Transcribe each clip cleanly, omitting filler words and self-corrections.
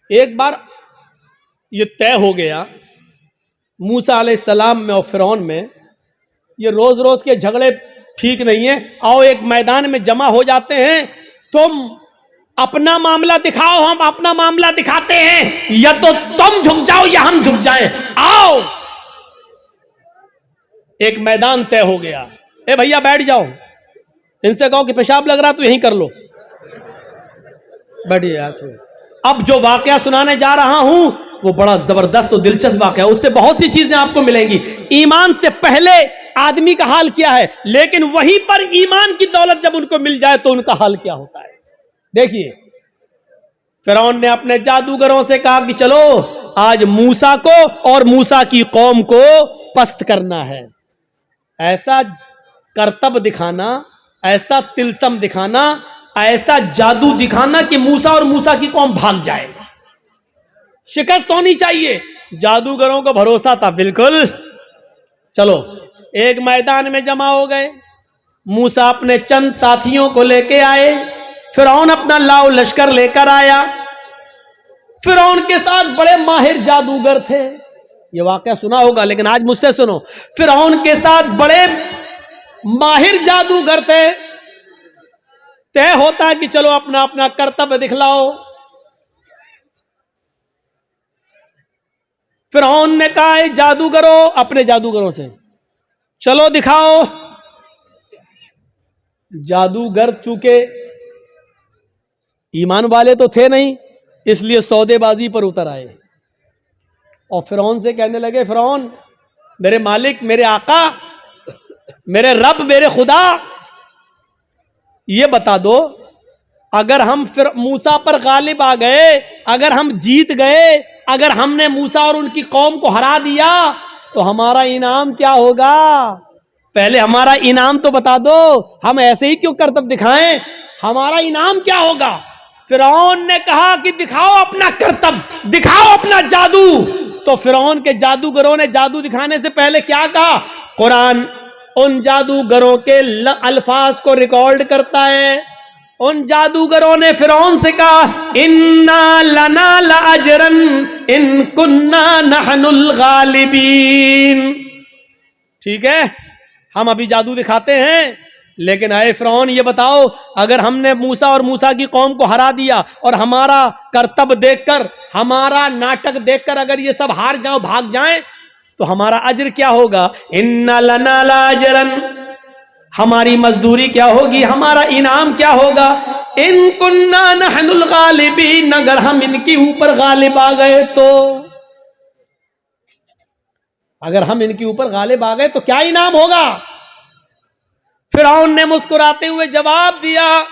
एक बार ये तय हो गया मूसा अलैहिस्सलाम में और फिरौन में, ये रोज रोज के झगड़े ठीक नहीं है, आओ एक मैदान में जमा हो जाते हैं, तुम अपना मामला दिखाओ, हम अपना मामला दिखाते हैं, या तो तुम झुक जाओ या हम झुक जाएं, आओ। एक मैदान तय हो गया। ए भैया बैठ जाओ, इनसे कहो कि पेशाब लग रहा तो यहीं कर लो, बैठिए यार। अब जो वाकया सुनाने जा रहा हूं वो बड़ा जबरदस्त और दिलचस्प वाकया है, उससे बहुत सी चीजें आपको मिलेंगी। ईमान से पहले आदमी का हाल क्या है, लेकिन वहीं पर ईमान की दौलत जब उनको मिल जाए तो उनका हाल क्या होता है। देखिए, फिरौन ने अपने जादूगरों से कहा कि चलो आज मूसा को और मूसा की कौम को पस्त करना है। ऐसा करतब दिखाना, ऐसा तिलसम दिखाना, ऐसा जादू दिखाना कि मूसा और मूसा की कौम भाग जाए। शिकस्त होनी चाहिए। जादूगरों को भरोसा था बिल्कुल। चलो एक मैदान में जमा हो गए, मूसा अपने चंद साथियों को लेके आए, फिरौन अपना लाव लश्कर लेकर आया। फिरौन के साथ बड़े माहिर जादूगर थे, ये वाकया सुना होगा, लेकिन आज मुझसे सुनो। फिरौन के साथ बड़े माहिर जादूगर थे। तय होता है कि चलो अपना अपना कर्तव्य दिखलाओ। फिरौन ने कहा जादूगरों, अपने जादूगरों से चलो दिखाओ। जादूगर चूंकि ईमान वाले तो थे नहीं, इसलिए सौदेबाजी पर उतर आए और फिरौन से कहने लगे, फिरौन मेरे मालिक, मेरे आका, मेरे रब, मेरे खुदा, ये बता दो, अगर हम फिर मूसा पर गालिब आ गए, अगर हम जीत गए, अगर हमने मूसा और उनकी कौम को हरा दिया तो हमारा इनाम क्या होगा? पहले हमारा इनाम तो बता दो, हम ऐसे ही क्यों करतब दिखाएं? हमारा इनाम क्या होगा? फिरौन ने कहा कि दिखाओ अपना करतब, दिखाओ अपना जादू। तो फिरौन के जादूगरों ने जादू दिखाने से पहले क्या कहा? कुरान उन जादूगरों के अल्फाज को रिकॉर्ड करता है। उन जादूगरों ने फिरौन से कहा, इन्ना लना लाजरन इन कुन्ना नहनुल गालिबीन। ठीक है, हम अभी जादू दिखाते हैं, लेकिन आए फिरौन ये बताओ, अगर हमने मूसा और मूसा की कौम को हरा दिया और हमारा करतब देखकर, हमारा नाटक देखकर अगर ये सब हार जाओ, भाग जाएं, तो हमारा अज्र क्या होगा? इन्ना लना लाजरन, हमारी मजदूरी क्या होगी, हमारा इनाम क्या होगा? इन कुन्ना नहनुल गालिबीन, अगर हम इनके ऊपर गालिब आ गए तो, अगर हम इनके ऊपर गालिब आ गए तो क्या इनाम होगा? फिरौन ने मुस्कुराते हुए जवाब दिया,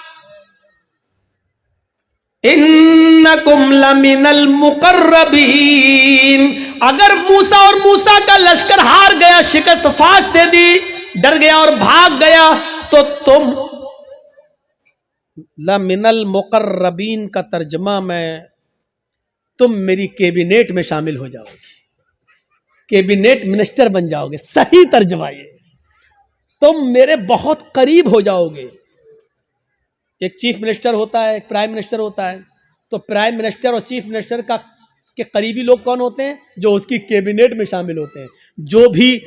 इन्नकुम लमिनल मुकर्रबीन, अगर मूसा और मूसा का लश्कर हार गया, शिकस्त फाश दे दी, डर गया और भाग गया, तो तुम लमिनल मुकर्रबीन का तर्जमा में, तुम मेरी कैबिनेट में शामिल हो जाओगे, कैबिनेट मिनिस्टर बन जाओगे। सही तर्जमा ये, तुम मेरे बहुत करीब हो जाओगे। एक चीफ मिनिस्टर होता है, एक प्राइम मिनिस्टर होता है, तो प्राइम मिनिस्टर और चीफ मिनिस्टर का के करीबी लोग कौन होते हैं? जो उसकी कैबिनेट में शामिल होते हैं। जो भी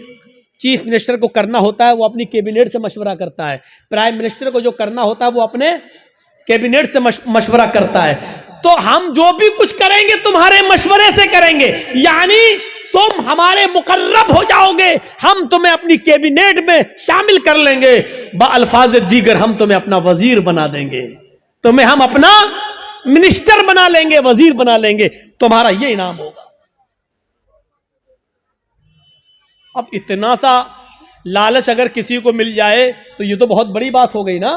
चीफ मिनिस्टर को करना होता है वो अपनी कैबिनेट से मशवरा करता है, प्राइम मिनिस्टर को जो करना होता है वो अपने कैबिनेट से मशवरा करता है। तो हम जो भी कुछ करेंगे तुम्हारे मशवरे से करेंगे, यानी तुम हमारे मुकर्रब हो जाओगे, हम तुम्हें अपनी कैबिनेट में शामिल कर लेंगे, बअल्फाज दीगर हम तुम्हें अपना वजीर बना देंगे, तुम्हें हम अपना मिनिस्टर बना लेंगे, वजीर बना लेंगे, तुम्हारा ये इनाम होगा। अब इतना सा लालच अगर किसी को मिल जाए तो ये तो बहुत बड़ी बात हो गई ना,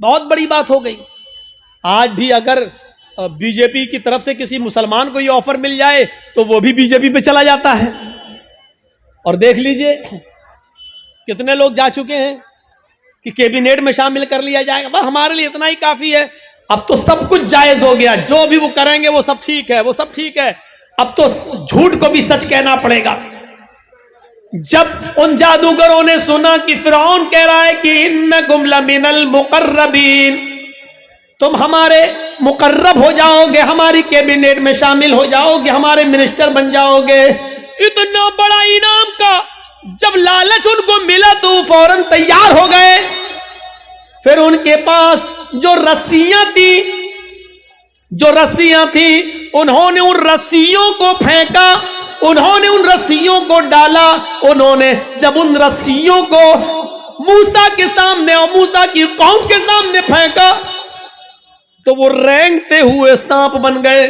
बहुत बड़ी बात हो गई। आज भी अगर बीजेपी की तरफ से किसी मुसलमान को ये ऑफर मिल जाए तो वो भी बीजेपी पे चला जाता है। और देख लीजिए कितने लोग जा चुके हैं कि कैबिनेट में शामिल कर लिया जाएगा, बस हमारे लिए इतना ही काफी है। अब तो सब कुछ जायज हो गया, जो भी वो करेंगे वो सब ठीक है, वो सब ठीक है। अब तो झूठ को भी सच कहना पड़ेगा। जब उन जादूगरों ने सुना कि फिरौन कह रहा है कि इन्नकुम लमिनल मुकर्रबीन, तुम हमारे मुकर्रब हो जाओगे, हमारी कैबिनेट में शामिल हो जाओगे, हमारे मिनिस्टर बन जाओगे। इतना बड़ा इनाम का जब लालच उनको मिला तो वो फौरन तैयार हो गए। फिर उनके पास जो रस्सियां थी उन्होंने उन रस्सियों को फेंका, उन्होंने उन रस्सियों को डाला। उन्होंने जब उन रस्सियों को मूसा के सामने और मूसा की कौम के सामने फेंका तो वो रेंगते हुए सांप बन गए,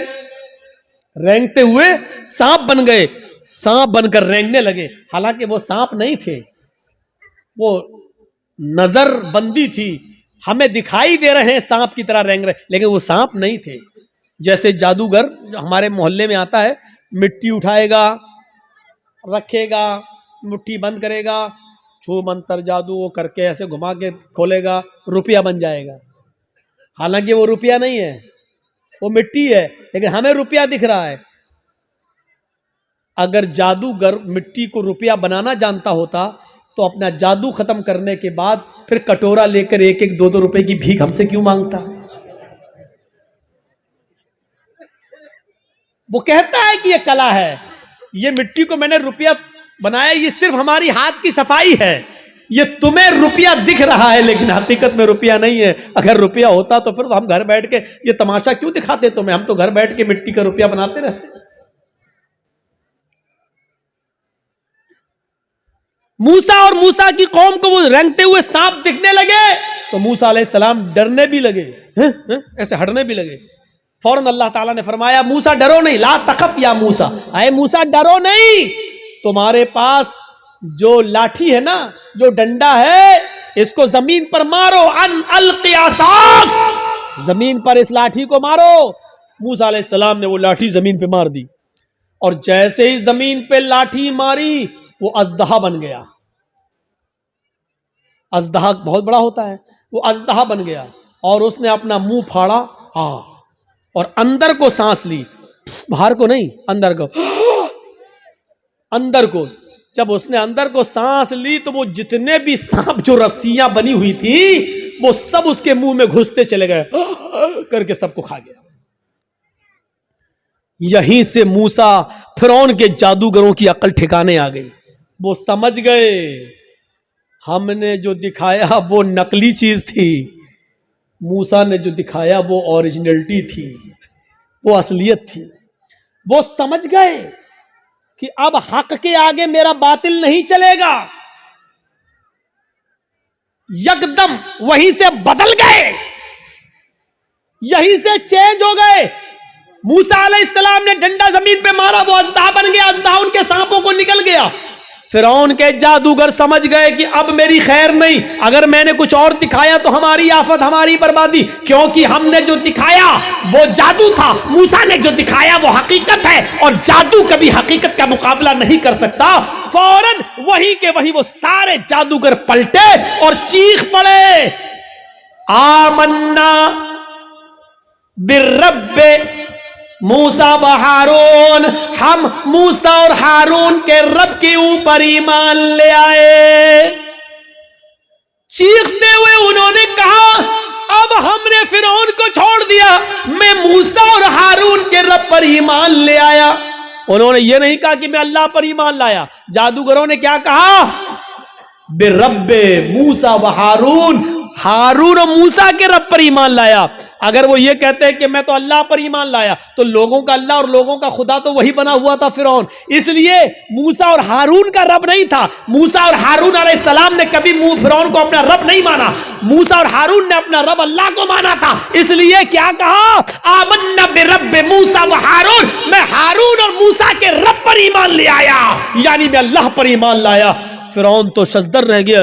रेंगते हुए सांप बन गए, सांप बनकर रेंगने लगे। हालांकि वो सांप नहीं थे, वो नजर बंदी थी, हमें दिखाई दे रहे हैं सांप की तरह रेंग रहे, लेकिन वो सांप नहीं थे। जैसे जादूगर जो हमारे मोहल्ले में आता है, मिट्टी उठाएगा, रखेगा, मुट्ठी बंद करेगा, छू मंतर जादू वो करके ऐसे घुमा के खोलेगा, रुपया बन जाएगा। हालांकि वो रुपया नहीं है, वो मिट्टी है, लेकिन हमें रुपया दिख रहा है। अगर जादूगर मिट्टी को रुपया बनाना जानता होता तो अपना जादू खत्म करने के बाद फिर कटोरा लेकर 1-1, 2-2 रुपए की भीख हमसे क्यों मांगता? वो कहता है कि ये कला है, ये मिट्टी को मैंने रुपया बनाया, ये सिर्फ हमारी हाथ की सफाई है। ये तुम्हें रुपया दिख रहा है लेकिन हकीकत में रुपया नहीं है। अगर रुपया होता तो फिर तो हम घर बैठ के ये तमाशा क्यों दिखाते तुम्हें? हम तो घर बैठ के मिट्टी का रुपया बनाते रहते। मूसा और मूसा की कौम को वो रेंगते हुए सांप दिखने लगे तो मूसा अलैहिस्सलाम डरने भी लगे, ऐसे हटने भी लगे। फौरन अल्लाह ताला ने फरमाया, मूसा डरो नहीं, ला तखफ या मूसा, अरे मूसा डरो नहीं, तुम्हारे पास जो लाठी है ना, जो डंडा है, इसको जमीन पर मारो, अन अलक़ि असाक, जमीन पर इस लाठी को मारो। मूसा अलैहिस्सलाम ने वो लाठी जमीन पे मार दी और जैसे ही जमीन पे लाठी मारी वो अजदहा बन गया। अजदहा बहुत बड़ा होता है, वो अजदहा बन गया और उसने अपना मुंह फाड़ा और अंदर को सांस ली, बाहर को नहीं, अंदर को, अंदर को। जब उसने अंदर को सांस ली तो वो जितने भी सांप जो रस्सियां बनी हुई थी वो सब उसके मुंह में घुसते चले गए, करके सबको खा गया। यहीं से मूसा फिरौन के जादूगरों की अकल ठिकाने आ गई। वो समझ गए हमने जो दिखाया वो नकली चीज थी, मूसा ने जो दिखाया वो ओरिजिनलिटी थी, वो असलियत थी। वो समझ गए कि अब हक के आगे मेरा बातिल नहीं चलेगा। यकदम वहीं से बदल गए, यहीं से चेंज हो गए। मूसा अलैहिस्सलाम ने डंडा जमीन पे मारा, वो अजदहा बन गया, अजदहा उनके सांपों को निकल गया। फिरौन के जादूगर समझ गए कि अब मेरी खैर नहीं, अगर मैंने कुछ और दिखाया तो हमारी आफत, हमारी बर्बादी, क्योंकि हमने जो दिखाया वो जादू था, मूसा ने जो दिखाया वो हकीकत है और जादू कभी हकीकत का मुकाबला नहीं कर सकता। फौरन वही के वही वो सारे जादूगर पलटे और चीख पड़े, आमन्ना बिर्रब्बे मूसा व हारून, हम मूसा और हारून के रब के ऊपर ईमान ले आए। चीखते हुए उन्होंने कहा, अब हमने फिरौन को छोड़ दिया, मैं मूसा और हारून के रब पर ईमान ले आया। उन्होंने ये नहीं कहा कि मैं अल्लाह पर ईमान लाया। जादूगरों ने क्या कहा? बिरब्बे मूसा व हारून, हारून और मूसा के रब पर ईमान लाया। अगर वो ये कहते हैं कि मैं तो अल्लाह पर ईमान लाया, तो लोगों का अल्लाह और लोगों का खुदा तो वही बना हुआ था फिरौन। इसलिए मूसा और हारून का रब नहीं था। मूसा और हारून अलैहिस्सलाम ने कभी फिरौन को अपना रब नहीं माना। मूसा और हारून ने अपना रब अल्लाह को माना था। इसलिए क्या कहा? आमन्ना बिरब्बि मूसा व हारून, मैं हारून और मूसा के रब पर ईमान ले आया, यानी मैं अल्लाह पर ईमान लाया। फिरौन तो शजदर रह गया,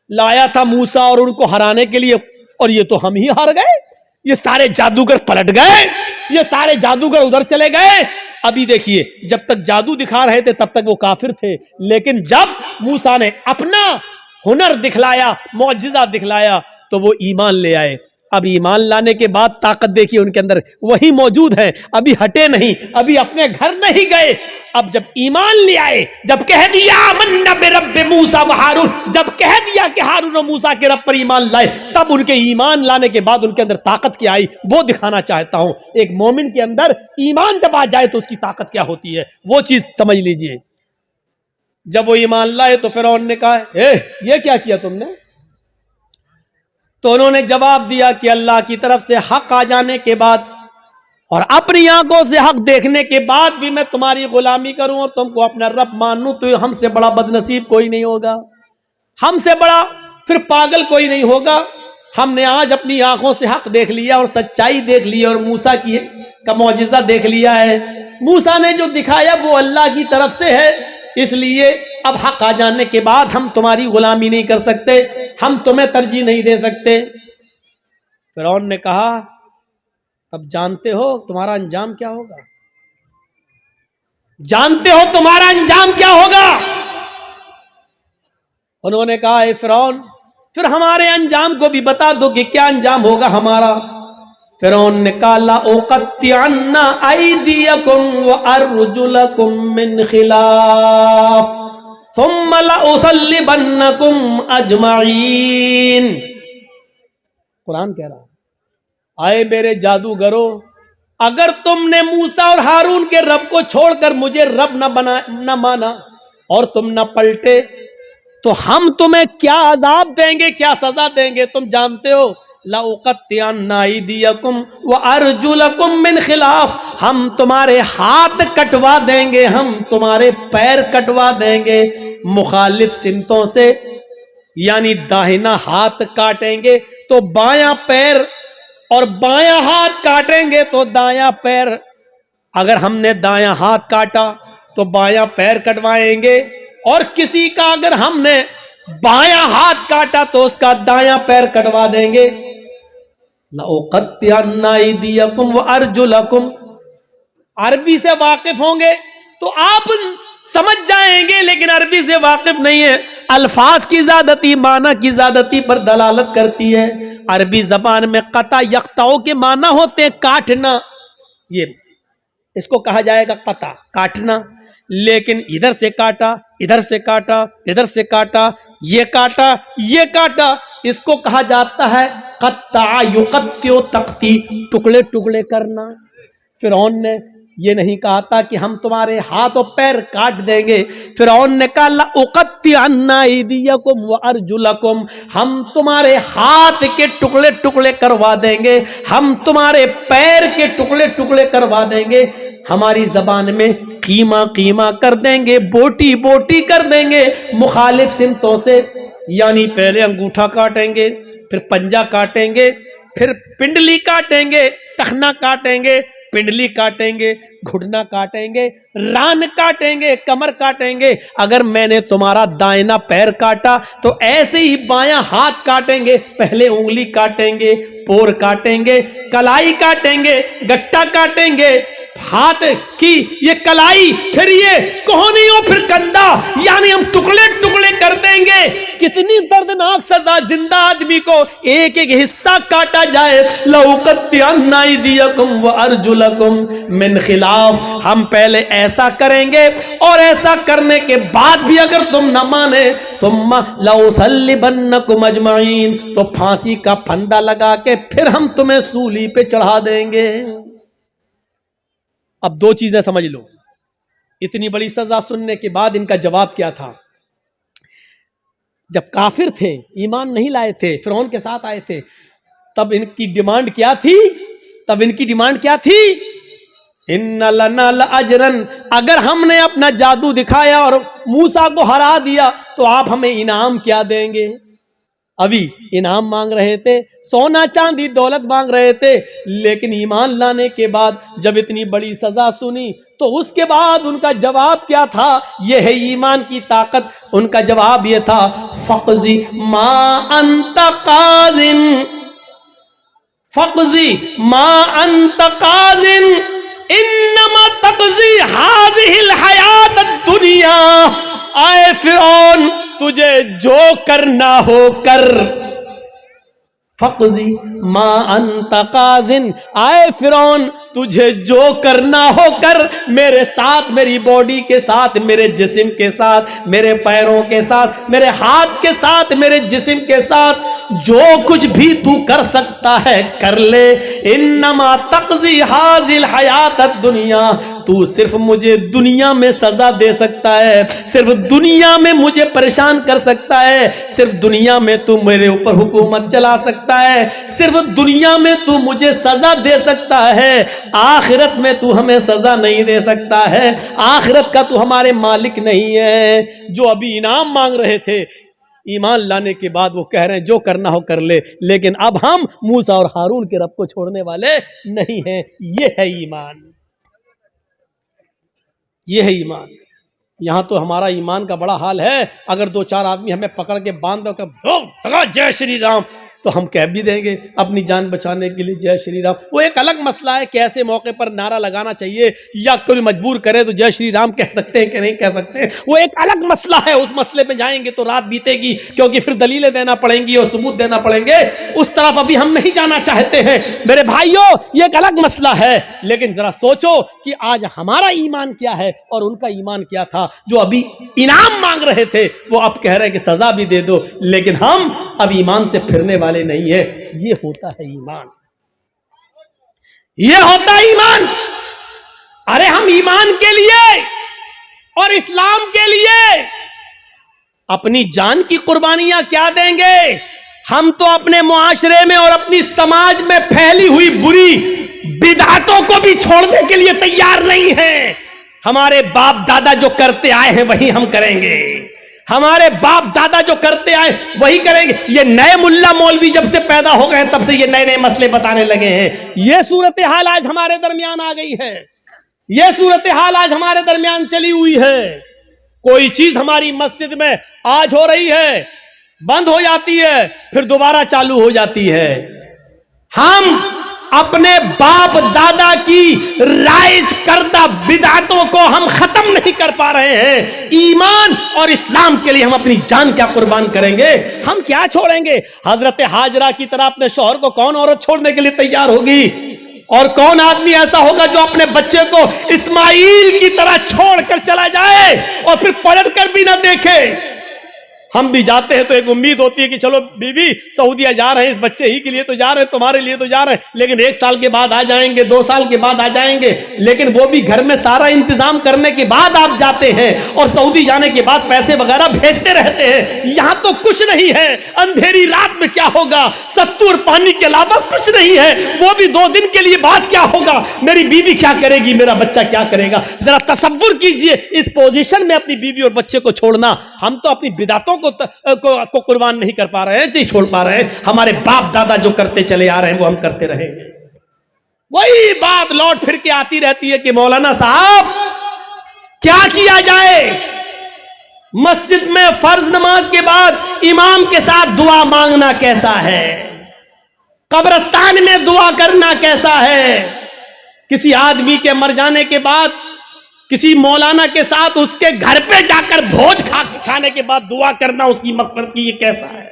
लाया था मूसा और उनको हराने के लिए, और ये तो हम ही हार गए। ये सारे जादूगर पलट गए, ये सारे जादूगर उधर चले गए। अभी देखिए, जब तक जादू दिखा रहे थे तब तक वो काफिर थे, लेकिन जब मूसा ने अपना हुनर दिखलाया, मौजिजा दिखलाया, तो वो ईमान ले आए। अब ईमान लाने के बाद ताकत देखिए उनके अंदर वही मौजूद है, अभी हटे नहीं, अभी अपने घर नहीं गए। अब जब ईमान ले आए, जब कह दिया मन्ना बिरब्बि मूसा व हारून, जब कह दिया कि हारून और मूसा के रब पर ईमान लाए, तब उनके ईमान लाने के बाद उनके अंदर ताकत क्या आई वो दिखाना चाहता हूं। एक मोमिन के अंदर ईमान जब आ जाए तो उसकी ताकत क्या होती है वो चीज समझ लीजिए। जब वो ईमान लाए तो फिरौन ने कहा ये क्या किया तुमने? तो उन्होंने जवाब दिया कि अल्लाह की तरफ से हक आ जाने के बाद और अपनी आंखों से हक देखने के बाद भी मैं तुम्हारी गुलामी करूं और तुमको अपना रब मानूं, तो हमसे बड़ा बदनसीब कोई नहीं होगा, हमसे बड़ा फिर पागल कोई नहीं होगा। हमने आज अपनी आंखों से हक देख लिया और सच्चाई देख ली और मूसा का मौजिजा देख लिया है। मूसा ने जो दिखाया वो अल्लाह की तरफ से है, इसलिए अब हक आ जाने के बाद हम तुम्हारी गुलामी नहीं कर सकते, हम तुम्हें तरजीह नहीं दे सकते। फिरौन ने कहा तब जानते हो तुम्हारा अंजाम क्या होगा, जानते हो तुम्हारा अंजाम क्या होगा? उन्होंने कहा ए फिरौन फिर हमारे अंजाम को भी बता दो कि क्या अंजाम होगा हमारा। फिरौन ने कहा ला उक़त्तिअन्ना अयदियकुम व अर्जुलकुम मिन खिलाफ थुम्मा ला उसल्लिबन्नकुम अजमईन। कुरान कह रहा है आए मेरे जादूगरों, अगर तुमने मूसा और हारून के रब को छोड़कर मुझे रब न माना और तुम न पलटे तो हम तुम्हें क्या अजाब देंगे, क्या सजा देंगे तुम जानते हो। ला उक़त्तिअन्ना अयदियकुम व अर्जुलकुम मिन खिलाफ, हम तुम्हारे हाथ कटवा देंगे, हम तुम्हारे पैर कटवा देंगे मुखालिफ सिमतों से, यानी दाहिना हाथ काटेंगे तो बायां पैर और बायां हाथ काटेंगे तो दायां पैर। अगर हमने दायां हाथ काटा तो बायां पैर कटवाएंगे और किसी का अगर हमने बायां हाथ काटा तो उसका दायां पैर कटवा देंगे। लउक़त्तिअन्ना अयदियकुम व अर्जुलकुम, अरबी से वाकिफ होंगे तो आप समझ जाएंगे, लेकिन अरबी से वाकिफ नहीं है, अल्फाज की ज्यादती माना की ज्यादती पर दलालत करती है। अरबी जबान में कता यक्ताओं के माना होते हैं काटना, ये इसको कहा जाएगा कता काटना, लेकिन इधर से काटा, इधर से काटा, इधर से काटा, ये काटा, ये काटा, इसको कहा जाता है कत्ता युकत्यो तख्ती, टुकड़े टुकड़े करना। फिरौन ने ये नहीं कहा था कि हम तुम्हारे हाथ और पैर काट देंगे, फिरौन ने कहा ला उक़त्तिअन्ना अयदियकुम व अर्जुलकुम, हम तुम्हारे हाथ के टुकड़े टुकड़े करवा देंगे, हम तुम्हारे पैर के टुकड़े टुकड़े करवा देंगे, हमारी जबान में कीमा कीमा कर देंगे, बोटी बोटी कर देंगे मुखालिफ सिमतों से। यानी पहले अंगूठा काटेंगे, फिर पंजा काटेंगे, फिर पिंडली काटेंगे, टखना काटेंगे, पिंडली काटेंगे, घुटना काटेंगे, रान काटेंगे, कमर काटेंगे। अगर मैंने तुम्हारा दाहिना पैर काटा तो ऐसे ही बायां हाथ काटेंगे, पहले उंगली काटेंगे, पोर काटेंगे, कलाई काटेंगे, गट्टा काटेंगे, हाथ की ये कलाई, फिर ये कोहनियों, फिर कंधा, यानी हम टुकड़े टुकड़े कर देंगे। कितनी दर्दनाक सजा, जिंदा आदमी को एक एक हिस्सा काटा जाए। लउक़त्तिअन्ना अयदियकुम व अर्जुलकुम मिन खिलाफ, हम पहले ऐसा करेंगे और ऐसा करने के बाद भी अगर तुम न माने तुम लउसल्लिबन्नकुम अजमईन, तो फांसी का फंदा लगा के फिर हम तुम्हें सूली पे चढ़ा देंगे। अब दो चीजें समझ लो, इतनी बड़ी सजा सुनने के बाद इनका जवाब क्या था। जब काफिर थे, ईमान नहीं लाए थे, फिरौन के साथ आए थे, तब इनकी डिमांड क्या थी? तब इनकी डिमांड क्या थी? इन्ना लना लअजरन, अगर हमने अपना जादू दिखाया और मूसा को हरा दिया तो आप हमें इनाम क्या देंगे? अभी इनाम मांग रहे थे, सोना चांदी दौलत मांग रहे थे, लेकिन ईमान लाने के बाद जब इतनी बड़ी सजा सुनी तो उसके बाद उनका जवाब क्या था? यह है ईमान की ताकत। उनका जवाब यह था फक़ज़ी मा अंत क़ाज़िन, फक़ज़ी मा अंत क़ाज़िन इन्नमा तक़ज़ी हाज़िहिल हयात दुनिया। आए फिरौन, तुझे जो करना हो कर, फक़ज़ी मा अंत क़ाज़िन, आए फिरौन तुझे जो करना हो कर, मेरे साथ, मेरी बॉडी के साथ, मेरे जिस्म के साथ, मेरे पैरों के साथ, मेरे हाथ के साथ, मेरे जिस्म के साथ जो कुछ भी तू कर सकता है कर ले। इन्नमा तक़ज़ी हाज़िल हयात दुनिया, तू सिर्फ मुझे दुनिया में सजा दे सकता है, सिर्फ दुनिया में मुझे परेशान कर सकता है, सिर्फ दुनिया में तू मेरे ऊपर हुकूमत चला सकता है, सिर्फ दुनिया में तू मुझे सजा दे सकता है, आखिरत में तू हमें सजा नहीं दे सकता है, आखिरत का तू हमारे मालिक नहीं है। जो अभी इनाम मांग रहे थे, ईमान लाने के बाद वो कह रहे हैं जो करना हो कर ले, लेकिन अब हम मूसा और हारून के रब को छोड़ने वाले नहीं हैं। ये है ईमान, ये है ईमान। यहां तो हमारा ईमान का बड़ा हाल है, अगर दो चार आदमी हमें पकड़ के बांध दो कर जय श्री राम, तो हम कह भी देंगे अपनी जान बचाने के लिए जय श्री राम। वो एक अलग मसला है कि ऐसे मौके पर नारा लगाना चाहिए या कोई मजबूर करे तो जय श्री राम कह सकते हैं कि नहीं कह सकते हैं, वो एक अलग मसला है। उस मसले में जाएंगे तो रात बीतेगी, क्योंकि फिर दलीलें देना पड़ेंगी और सबूत देना पड़ेंगे। उस तरफ अभी हम नहीं जाना चाहते हैं मेरे भाइयों, ये एक अलग मसला है। लेकिन जरा सोचो कि आज हमारा ईमान क्या है और उनका ईमान क्या था। जो अभी इनाम मांग रहे थे वो अब कह रहे हैं कि सजा भी दे दो, लेकिन हम अब ईमान से फिरने वाले नहीं है। ये होता है ईमान, ये होता है ईमान। अरे हम ईमान के लिए और इस्लाम के लिए अपनी जान की कुर्बानियां क्या देंगे। हम तो अपने मुआशरे में और अपनी समाज में फैली हुई बुरी बिदअतों को भी छोड़ने के लिए तैयार नहीं हैं। हमारे बाप दादा जो करते आए हैं वही हम करेंगे, हमारे बाप दादा जो करते आए वही करेंगे। ये नए मुल्ला मौलवी जब से पैदा हो गए तब से ये नए नए मसले बताने लगे हैं। ये सूरत हाल आज हमारे दरमियान आ गई है, ये सूरत हाल आज हमारे दरमियान चली हुई है। कोई चीज हमारी मस्जिद में आज हो रही है, बंद हो जाती है, फिर दोबारा चालू हो जाती है। हम अपने बाप दादा की राइज करदा बिदअतों को हम खत्म नहीं कर पा रहे हैं। ईमान और इस्लाम के लिए हम अपनी जान क्या कुर्बान करेंगे, हम क्या छोड़ेंगे। हजरत हाजरा की तरह अपने शौहर को कौन औरत छोड़ने के लिए तैयार होगी, और कौन आदमी ऐसा होगा जो अपने बच्चे को इस्माइल की तरह छोड़कर चला जाए और फिर पलट कर भी ना देखे। हम भी जाते हैं तो एक उम्मीद होती है कि चलो बीवी सऊदीया जा रहे हैं, इस बच्चे ही के लिए तो जा रहे हैं, तुम्हारे लिए तो जा रहे हैं, लेकिन 1 साल के बाद आ जाएंगे, 2 साल के बाद आ जाएंगे। लेकिन वो भी घर में सारा इंतजाम करने के बाद आप जाते हैं और सऊदी जाने के बाद पैसे वगैरह भेजते रहते हैं। यहां तो कुछ नहीं है, अंधेरी रात में क्या होगा, सत्तू और पानी के अलावा कुछ नहीं है। वो भी 2 दिन के लिए बाद क्या होगा, मेरी बीवी क्या करेगी, मेरा बच्चा क्या करेगा। जरा तसव्वुर कीजिए इस पोजीशन में अपनी बीवी और बच्चे को छोड़ना। हम तो अपनी बिदअतों को कुर्बान नहीं कर पा रहे हैं, नहीं छोड़ पा रहे हैं। हमारे बाप दादा जो करते चले आ रहे हैं वो हम करते रहेंगे। वही बात लौट फिर के आती रहती है कि मौलाना साहब क्या किया जाए। मस्जिद में फर्ज नमाज के बाद इमाम के साथ दुआ मांगना कैसा है, कब्रिस्तान में दुआ करना कैसा है, किसी आदमी के मर जाने के बाद किसी मौलाना के साथ उसके घर पे जाकर भोज खाने के बाद दुआ करना उसकी मग़फ़िरत की, ये कैसा है।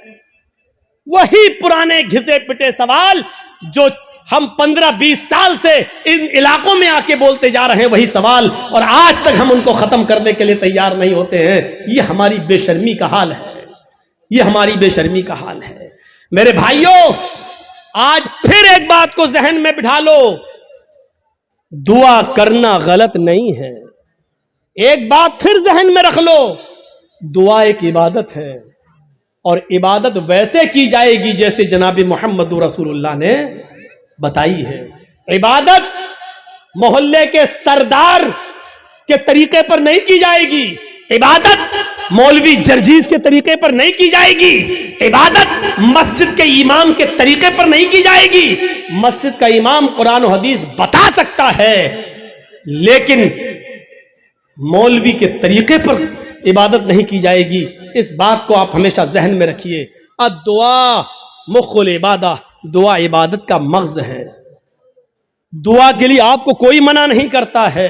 वही पुराने घिसे पिटे सवाल जो हम 15-20 साल से इन इलाकों में आके बोलते जा रहे हैं, वही सवाल, और आज तक हम उनको खत्म करने के लिए तैयार नहीं होते हैं। ये हमारी बेशर्मी का हाल है, ये हमारी बेशर्मी का हाल है। मेरे भाइयों, आज फिर एक बात को जहन में बिठा लो, दुआ करना गलत नहीं है। एक बात फिर जहन में रख लो, दुआ एक इबादत है, और इबादत वैसे की जाएगी जैसे जनाब मोहम्मद रसूलुल्लाह ने बताई है। इबादत मोहल्ले के सरदार के तरीके पर नहीं की जाएगी, इबादत मौलवी जर्जीज के तरीके पर नहीं की जाएगी, इबादत मस्जिद के इमाम के तरीके पर नहीं की जाएगी। मस्जिद का इमाम कुरान और हदीस बता सकता है, लेकिन मौलवी के तरीके पर इबादत नहीं की जाएगी। इस बात को आप हमेशा जहन में रखिए। दुआ मुख्खुल इबादा, दुआ इबादत का मग़ज़ है। दुआ के लिए आपको कोई मना नहीं करता है।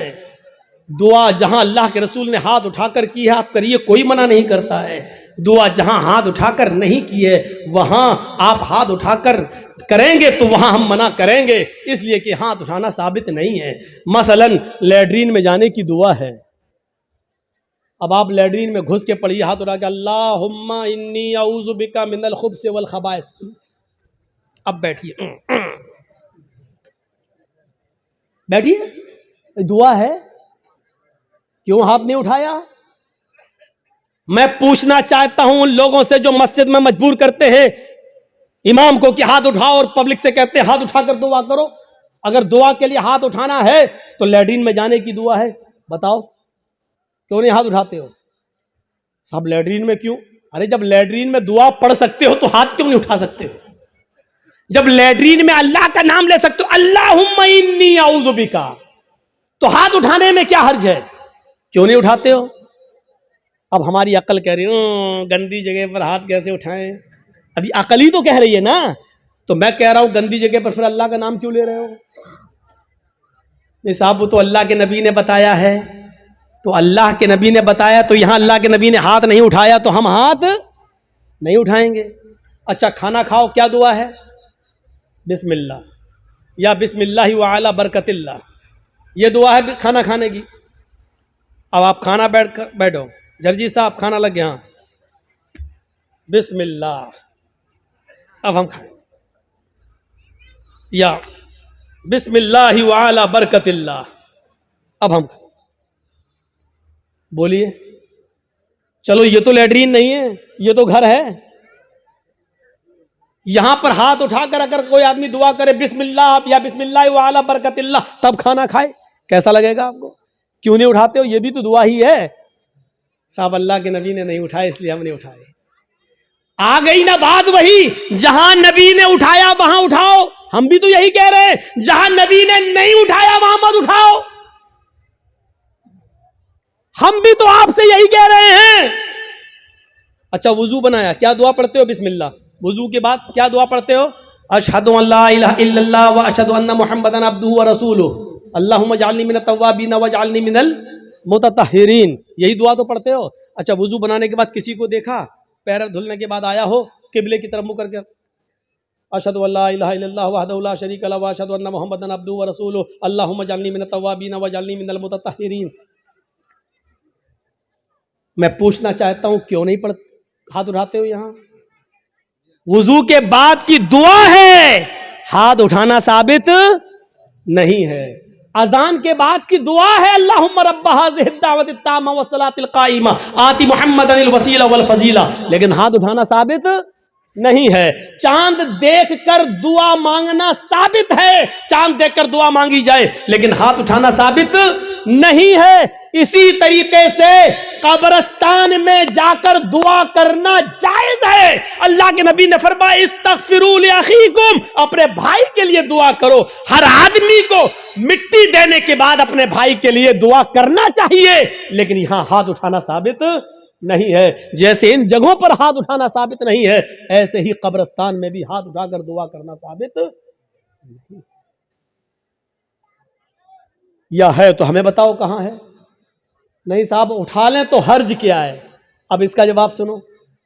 दुआ जहां अल्लाह के रसूल ने हाथ उठाकर की है आप करिए, कोई मना नहीं करता है। दुआ जहां हाथ उठाकर नहीं किए वहां आप हाथ उठाकर करेंगे तो वहां हम मना करेंगे, इसलिए कि हाथ उठाना साबित नहीं है। मसलन लैट्रीन में जाने की दुआ है, अब आप लैट्रीन में घुस के पढ़िए हाथ उठा के अल्लाहुम्मा इन्नी औज़ु बिका मिनल खुब्स वल खबाइस। अब बैठिए, बैठिए, दुआ है, क्यों हाथ नहीं उठाया? मैं पूछना चाहता हूं उन लोगों से जो मस्जिद में मजबूर करते हैं इमाम को कि हाथ उठाओ और पब्लिक से कहते हैं हाथ उठाकर दुआ करो। अगर दुआ के लिए हाथ उठाना है तो लैट्रीन में जाने की दुआ है, बताओ क्यों नहीं हाथ उठाते हो? सब लैट्रीन में क्यों? अरे जब लैट्रीन में दुआ पढ़ सकते हो तो हाथ क्यों नहीं उठा सकते हो? जब लैट्रीन में अल्लाह का नाम ले सकते हो, अल्लाहुम्मा इन्नी औज़ु बिका, तो हाथ उठाने में क्या हर्ज है? क्यों नहीं उठाते हो? अब हमारी अकल कह रही है गंदी जगह पर हाथ कैसे उठाएं? अभी अकल ही तो कह रही है ना। तो मैं कह रहा हूं गंदी जगह पर फिर अल्लाह का नाम क्यों ले रहे हो? नहीं साहब, वो तो अल्लाह के नबी ने बताया है, तो अल्लाह के नबी ने बताया, तो यहां अल्लाह के नबी ने हाथ नहीं उठाया तो हम हाथ नहीं उठाएंगे। अच्छा, खाना खाओ, क्या दुआ है? बिस्मिल्लाह या बिस्मिल्लाहि व अला बरकतिल्लाह, ये दुआ है खाना खाने की। अब आप खाना बैठो, जर्जी साहब खाना लग गया, बिस्मिल्लाह, अब हम खाएं, या बिस्मिल्लाहि व अला बरकतिल्लाह, अब हम खाएं। बोलिए, चलो ये तो लैट्रीन नहीं है, ये तो घर है। यहां पर हाथ उठाकर अगर कोई आदमी दुआ करे बिस्मिल्लाह या बिस्मिल्लाह व अला बरकतिल्लाह, तब खाना खाए, कैसा लगेगा आपको? क्यों नहीं उठाते हो? ये भी तो दुआ ही है। साहब अल्लाह के नबी ने नहीं उठाए इसलिए हम नहीं उठाए। आ गई ना बात वही, जहां नबी ने उठाया वहां उठाओ। हम भी तो यही कह रहे हैं, जहां नबी ने नहीं उठाया वहां मत उठाओ। हम भी तो आपसे यही कह रहे हैं। अच्छा, वुजू बनाया, क्या दुआ पढ़ते हो? बिस्मिल्लाह। वुजू के बाद क्या दुआ पढ़ते हो? अशहदु अल्ला इलाहा इल्लल्लाह व अशहदु अन्ना मुहम्मदन अब्दुहु व रसूलुहु अल्लाहुम्मा जअलनी मिनत तव्वाबीन व जअलनी मिनल मुततहिरीन, यही दुआ तो पढ़ते हो। अच्छा, वुजू बनाने के बाद किसी को देखा, पैर धुलने के बाद आया हो, किबले की तरफ मुंह करके अशहदु अल्ला इलाहा इल्लल्लाह वहदहु ला शरीका लहु व अशहदु अन्ना मुहम्मदन अब्दुहु व रसूलुहु अल्लाहुम्मा जअलनी मिनत तव्वाबीन व जअलनी मिनल मुततहिरीन। मैं पूछना चाहता हूं क्यों नहीं पढ़ हाथ उठाते हो? यहां वुजू के बाद की दुआ है, हाथ उठाना साबित नहीं है। अजान के बाद की दुआ है अल्लाहुम्मा रब्बा हाज़िहि दावति ताम्मा व सलातिल काइमा आति मुहम्मदनिल वसीला वल फजीला, लेकिन हाथ उठाना साबित नहीं है। चांद देखकर दुआ मांगना साबित है, चांद देखकर दुआ मांगी जाए, लेकिन हाथ उठाना साबित नहीं है। इसी तरीके से कब्रिस्तान में जाकर दुआ करना जायज है। अल्लाह के नबी ने फरमाया इस्तगफिरू लिअखीकुम, अपने भाई के लिए दुआ करो। हर आदमी को मिट्टी देने के बाद अपने भाई के लिए दुआ करना चाहिए, लेकिन यहां हाथ उठाना साबित नहीं है। जैसे इन जगहों पर हाथ उठाना साबित नहीं है, ऐसे ही कब्रिस्तान में भी हाथ उठाकर दुआ करना साबित नहीं। या है तो हमें बताओ कहां है? नहीं साहब, उठा लें तो हर्ज क्या है? अब इसका जवाब सुनो।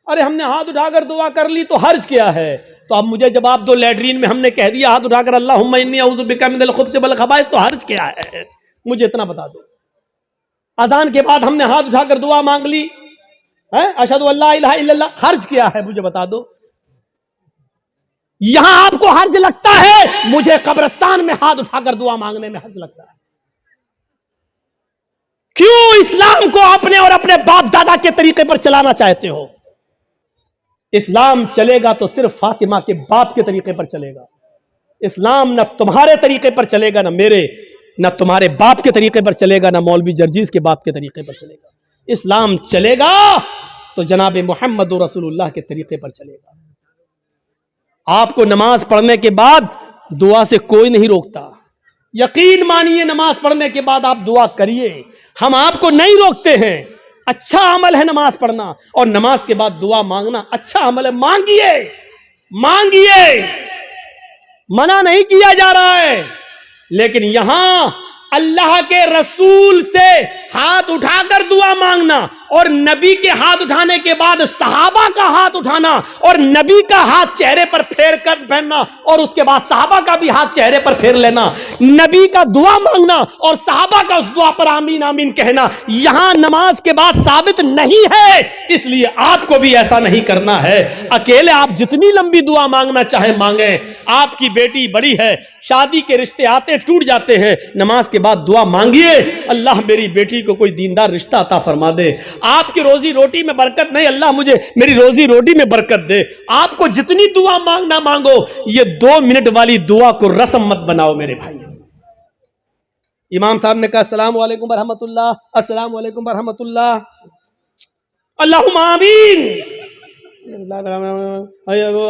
अरे हमने हाथ उठाकर दुआ कर ली तो हर्ज क्या है? तो अब मुझे जवाब दो, लैट्रीन में हमने कह दिया हाथ उठाकर अल्लाहुम्मा इन्नी औज़ु बिका मिनल खुब्स वल खबाइस, तो हर्ज क्या है? मुझे इतना बता दो। अजान के बाद हमने हाथ उठाकर दुआ मांग ली है, अशहदु अल्ला इलाहा इल्लल्लाह, हर्ज क्या है? मुझे बता दो। यहां आपको हर्ज लगता है, मुझे कब्रिस्तान में हाथ उठाकर दुआ मांगने में हर्ज लगता है। क्यों इस्लाम को अपने और अपने बाप दादा के तरीके पर चलाना चाहते हो? इस्लाम चलेगा तो सिर्फ फातिमा के बाप के तरीके पर चलेगा। इस्लाम न तुम्हारे तरीके पर चलेगा, न मेरे, न तुम्हारे बाप के तरीके पर चलेगा, न मौलवी जर्जीज के बाप के तरीके पर चलेगा। इस्लाम चलेगा तो जनाब मोहम्मद रसूलुल्लाह के तरीके पर चलेगा। आपको नमाज पढ़ने के बाद दुआ से कोई नहीं रोकता। यकीन मानिए, नमाज पढ़ने के बाद आप दुआ करिए, हम आपको नहीं रोकते हैं। अच्छा अमल है नमाज पढ़ना, और नमाज के बाद दुआ मांगना अच्छा अमल है। मांगिए, मांगिए, मना नहीं किया जा रहा है, लेकिन यहां अल्लाह के रसूल से हाथ उठाकर दुआ मांगना और नबी के हाथ उठाने के बाद सहाबा का हाथ उठाना और नबी का हाथ चेहरे पर फेर कर पहनना और उसके बाद सहाबा का भी हाथ चेहरे पर फेर लेना, नबी का दुआ मांगना और सहाबा का उस दुआ पर आमीन आमीन कहना, यहां नमाज के बाद साबित नहीं है। इसलिए आपको भी ऐसा नहीं करना है। अकेले आप जितनी लंबी दुआ मांगना चाहे मांगे। आपकी बेटी बड़ी है, शादी के रिश्ते आते टूट जाते हैं, नमाज के बाद दुआ मांगिए, अल्लाह मेरी बेटी को कोई दीनदार रिश्ता अता फरमा दे। आपकी रोजी रोटी में बरकत नहीं, अल्लाह मुझे मेरी रोजी रोटी में बरकत दे। आपको जितनी दुआ मांगना मांगो, ये 2 मिनट वाली दुआ को रस्म मत बनाओ मेरे भाई। इमाम साहब ने कहा अस्सलाम वालेकुम रहमतुल्लाह, अस्सलाम वालेकुम रहमतुल्लाह, अल्लाहुम्मा आमीन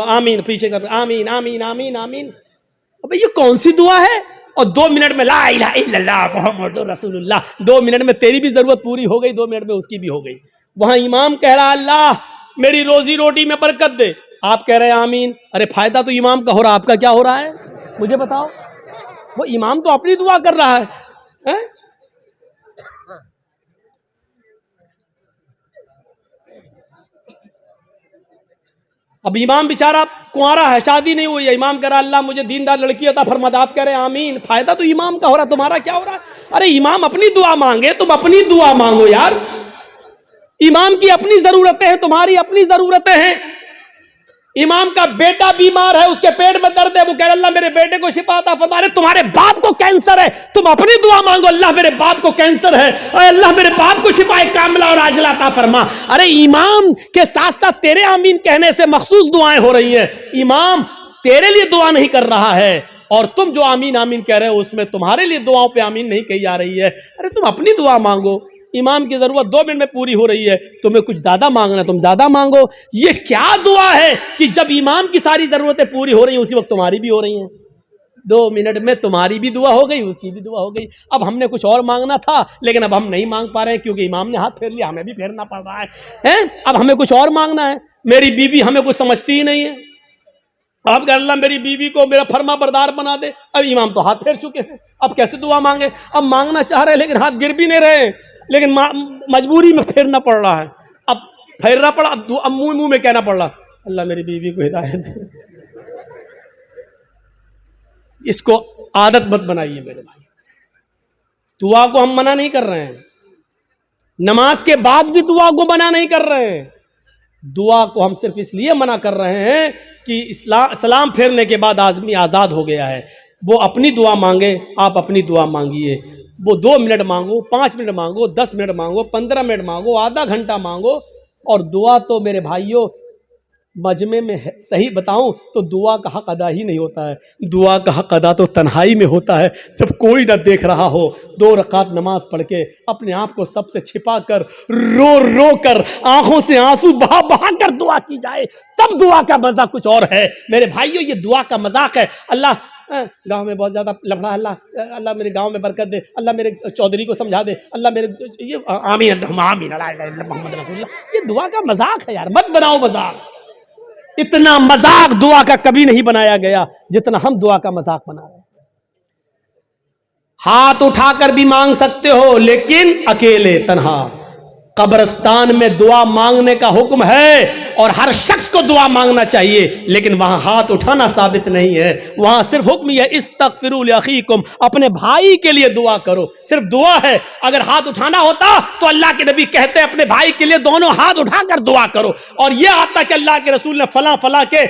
आमीन, पीछे कर आमीन आमीन आमीन आमीन। अबे ये कौन सी दुआ है? और 2 मिनट में ला इलाहा इल्लल्लाह मुहम्मदुर रसूलुल्लाह, 2 मिनट में तेरी भी जरूरत पूरी हो गई, 2 मिनट में उसकी भी हो गई। वहां इमाम कह रहा अल्लाह मेरी रोजी रोटी में बरकत दे, आप कह रहे हैं आमीन। अरे फायदा तो इमाम का हो रहा, आपका क्या हो रहा है मुझे बताओ? वो इमाम तो अपनी दुआ कर रहा है? अब इमाम बेचारा कुंवारा है, शादी नहीं हुई है, इमाम कह रहा अल्लाह मुझे दीनदार लड़की अता फरमा दे, आप कह रहे हैं आमीन। फायदा तो इमाम का हो रहा, तुम्हारा क्या हो रहा है? अरे इमाम अपनी दुआ मांगे, तुम अपनी दुआ मांगो यार। इमाम की अपनी जरूरतें हैं, तुम्हारी अपनी जरूरतें हैं। इमाम का बेटा बीमार है, उसके पेट में दर्द है, वो कह रहा अल्लाह मेरे बेटे को शिफा अता फरमा दे। तुम्हारे बाप को कैंसर है, तुम अपनी दुआ मांगो अल्लाह मेरे बाप को कैंसर है, अल्लाह मेरे बाप को शिफाए कामिला और आजिला अता फरमा। अरे इमाम के साथ साथ तेरे आमीन कहने से मखसूस दुआएं हो रही हैं। इमाम तेरे लिए दुआ नहीं कर रहा है और तुम जो आमीन आमीन कह रहे हो उसमें तुम्हारे लिए दुआओं पे आमीन नहीं कही जा रही है। अरे तुम अपनी दुआ मांगो, इमाम की जरूरत 2 मिनट में पूरी हो रही है, तुम्हें कुछ ज्यादा मांगना तुम ज्यादा मांगो। ये क्या दुआ है कि जब इमाम की सारी जरूरतें पूरी हो रही हैं उसी वक्त तुम्हारी भी हो रही हैं। 2 मिनट में तुम्हारी भी दुआ हो गई, उसकी भी दुआ हो गई। अब हमने कुछ और मांगना था लेकिन अब हम नहीं मांग पा रहे हैं क्योंकि इमाम ने हाथ फेर लिया, हमें भी फेरना पड़ रहा है? अब हमें कुछ और मांगना है। मेरी बीवी हमें कुछ समझती ही नहीं है, अब अल्लाह मेरी बीवी को मेरा फर्मा बरदार बना दे। अब इमाम तो हाथ फेर चुके हैं, अब कैसे दुआ मांगे? अब मांगना चाह रहे हैं लेकिन हाथ गिर भी नहीं रहे, लेकिन मजबूरी में फेरना पड़ रहा है। अब फेरना पड़ा, अब मुंह में कहना पड़ रहा अल्लाह मेरी बीवी को हिदायत दे। इसको आदत मत बनाइए मेरे भाई। दुआ को हम मना नहीं कर रहे हैं, नमाज के बाद भी दुआ को मना नहीं कर रहे हैं। दुआ को हम सिर्फ इसलिए मना कर रहे हैं कि सलाम फेरने के बाद आदमी आज़ाद हो गया है। वो अपनी दुआ मांगे, आप अपनी दुआ मांगिए। वो 2 मिनट मांगो, 5 मिनट मांगो, 10 मिनट मांगो, 15 मिनट मांगो, आधा घंटा मांगो। और दुआ तो मेरे भाइयों मजमे में है, सही बताऊं तो दुआ का हक अदा ही नहीं होता है। दुआ का हक अदा तो तन्हाई में होता है, जब कोई ना देख रहा हो, 2 रकात नमाज पढ़ के अपने आप को सबसे छिपा कर रो रो कर आंखों से आंसू बहा बहा कर दुआ की जाए, तब दुआ का मजा कुछ और है मेरे भाइयों। ये दुआ का मजाक है। अल्लाह गांव में बहुत ज्यादा लफड़ा, अल्लाह मेरे गांव में बरकत दे, अल्लाह मेरे चौधरी को समझा दे, अल्लाह मेरे ये आमीन आमीन मोहम्मद रसूलुल्लाह। ये दुआ का मजाक है यार, मत बनाओ मजाक। इतना मजाक दुआ का कभी नहीं बनाया गया जितना हम दुआ का मजाक बना रहे हैं। हाथ उठाकर भी मांग सकते हो लेकिन अकेले तन्हा। कब्रिस्तान में दुआ मांगने का हुक्म है और हर शख्स को दुआ मांगना चाहिए, लेकिन वहां हाथ उठाना साबित नहीं है। वहां सिर्फ हुक्म यह इस्तगफिरू लिअखीकुम, अपने भाई के लिए दुआ करो, सिर्फ दुआ है। अगर हाथ उठाना होता तो अल्लाह के नबी कहते अपने भाई के लिए दोनों हाथ उठाकर दुआ करो। और यह आता कि अल्लाह के रसूल ने फला फला के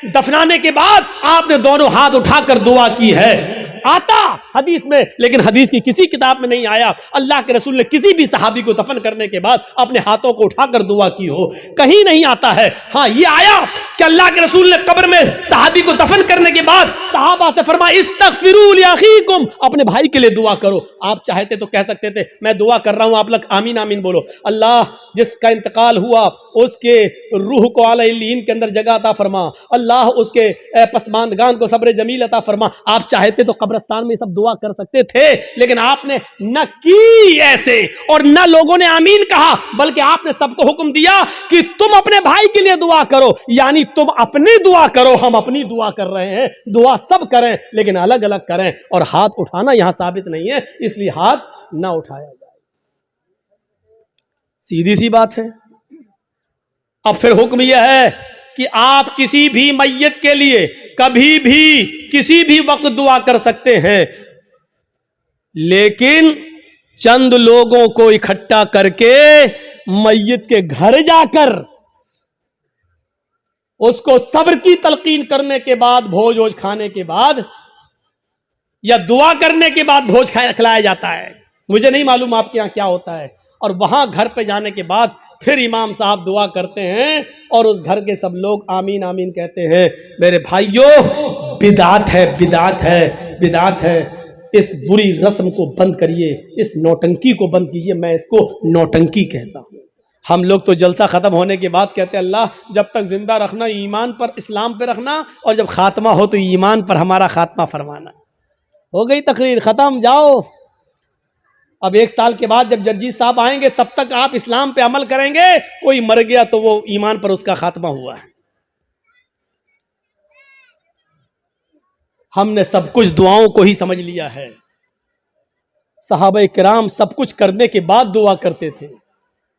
दफनाने के बाद आपने दोनों हाथ उठाकर दुआ की है, आता हदीस में, लेकिन हदीस की किसी किताब में नहीं आया अल्लाह के रसूल ने किसी भी सहाबी को दफन करने के बाद अपने हाथों को उठाकर दुआ की हो, कहीं नहीं आता है। हाँ ये आया कि अल्लाह के रसूल ने कब्र में सहाबी को दफन करने के बाद सहाबा से फरमाया इस्तगफिरू लिअखीकुम, अपने भाई के लिए दुआ करो। आप चाहते तो कह सकते थे मैं दुआ कर रहा हूं, आप लोग आमीन आमीन बोलो। अल्लाह जिसका इंतकाल हुआ उसके रूह को आला इल्लीन के अंदर जगह अता फरमा, अल्लाह उसके पसमानदगान को सब्र जमील अता फरमा। आप चाहते तो कब्रिस्तान में सब दुआ कर सकते थे, लेकिन आपने न की ऐसे और न लोगों ने आमीन कहा, बल्कि आपने सबको हुक्म दिया कि तुम अपने भाई के लिए दुआ करो। यानी तुम अपनी दुआ करो, हम अपनी दुआ कर रहे हैं। दुआ सब करें लेकिन अलग अलग करें, और हाथ उठाना यहां साबित नहीं है, इसलिए हाथ ना उठाया जाए। सीधी सी बात है। अब फिर हुक्म यह है कि आप किसी भी मैयत के लिए कभी भी किसी भी वक्त दुआ कर सकते हैं, लेकिन चंद लोगों को इकट्ठा करके मैयत के घर जाकर उसको सब्र की तलकीन करने के बाद, भोज वोज खाने के बाद या दुआ करने के बाद भोज खिलाया जाता है। मुझे नहीं मालूम आपके यहां क्या होता है। और वहां घर पे जाने के बाद फिर इमाम साहब दुआ करते हैं और उस घर के सब लोग आमीन आमीन कहते हैं। मेरे भाइयों, बिदात है, बिदात है, बिदात है। इस बुरी रस्म को बंद करिए, इस नौटंकी को बंद कीजिए। मैं इसको नौटंकी कहता हूं। हम लोग तो जलसा खत्म होने के बाद कहते हैं अल्लाह जब तक जिंदा रखना ईमान पर, इस्लाम पे रखना, और जब खात्मा हो तो ईमान पर हमारा खात्मा फरमाना। हो गई तकरीर, खत्म, जाओ। अब 1 साल के बाद जब जर्जी साहब आएंगे तब तक आप इस्लाम पे अमल करेंगे। कोई मर गया तो वो ईमान पर उसका खात्मा हुआ है। हमने सब कुछ दुआओं को ही समझ लिया है। सहाबा किराम सब कुछ करने के बाद दुआ करते थे।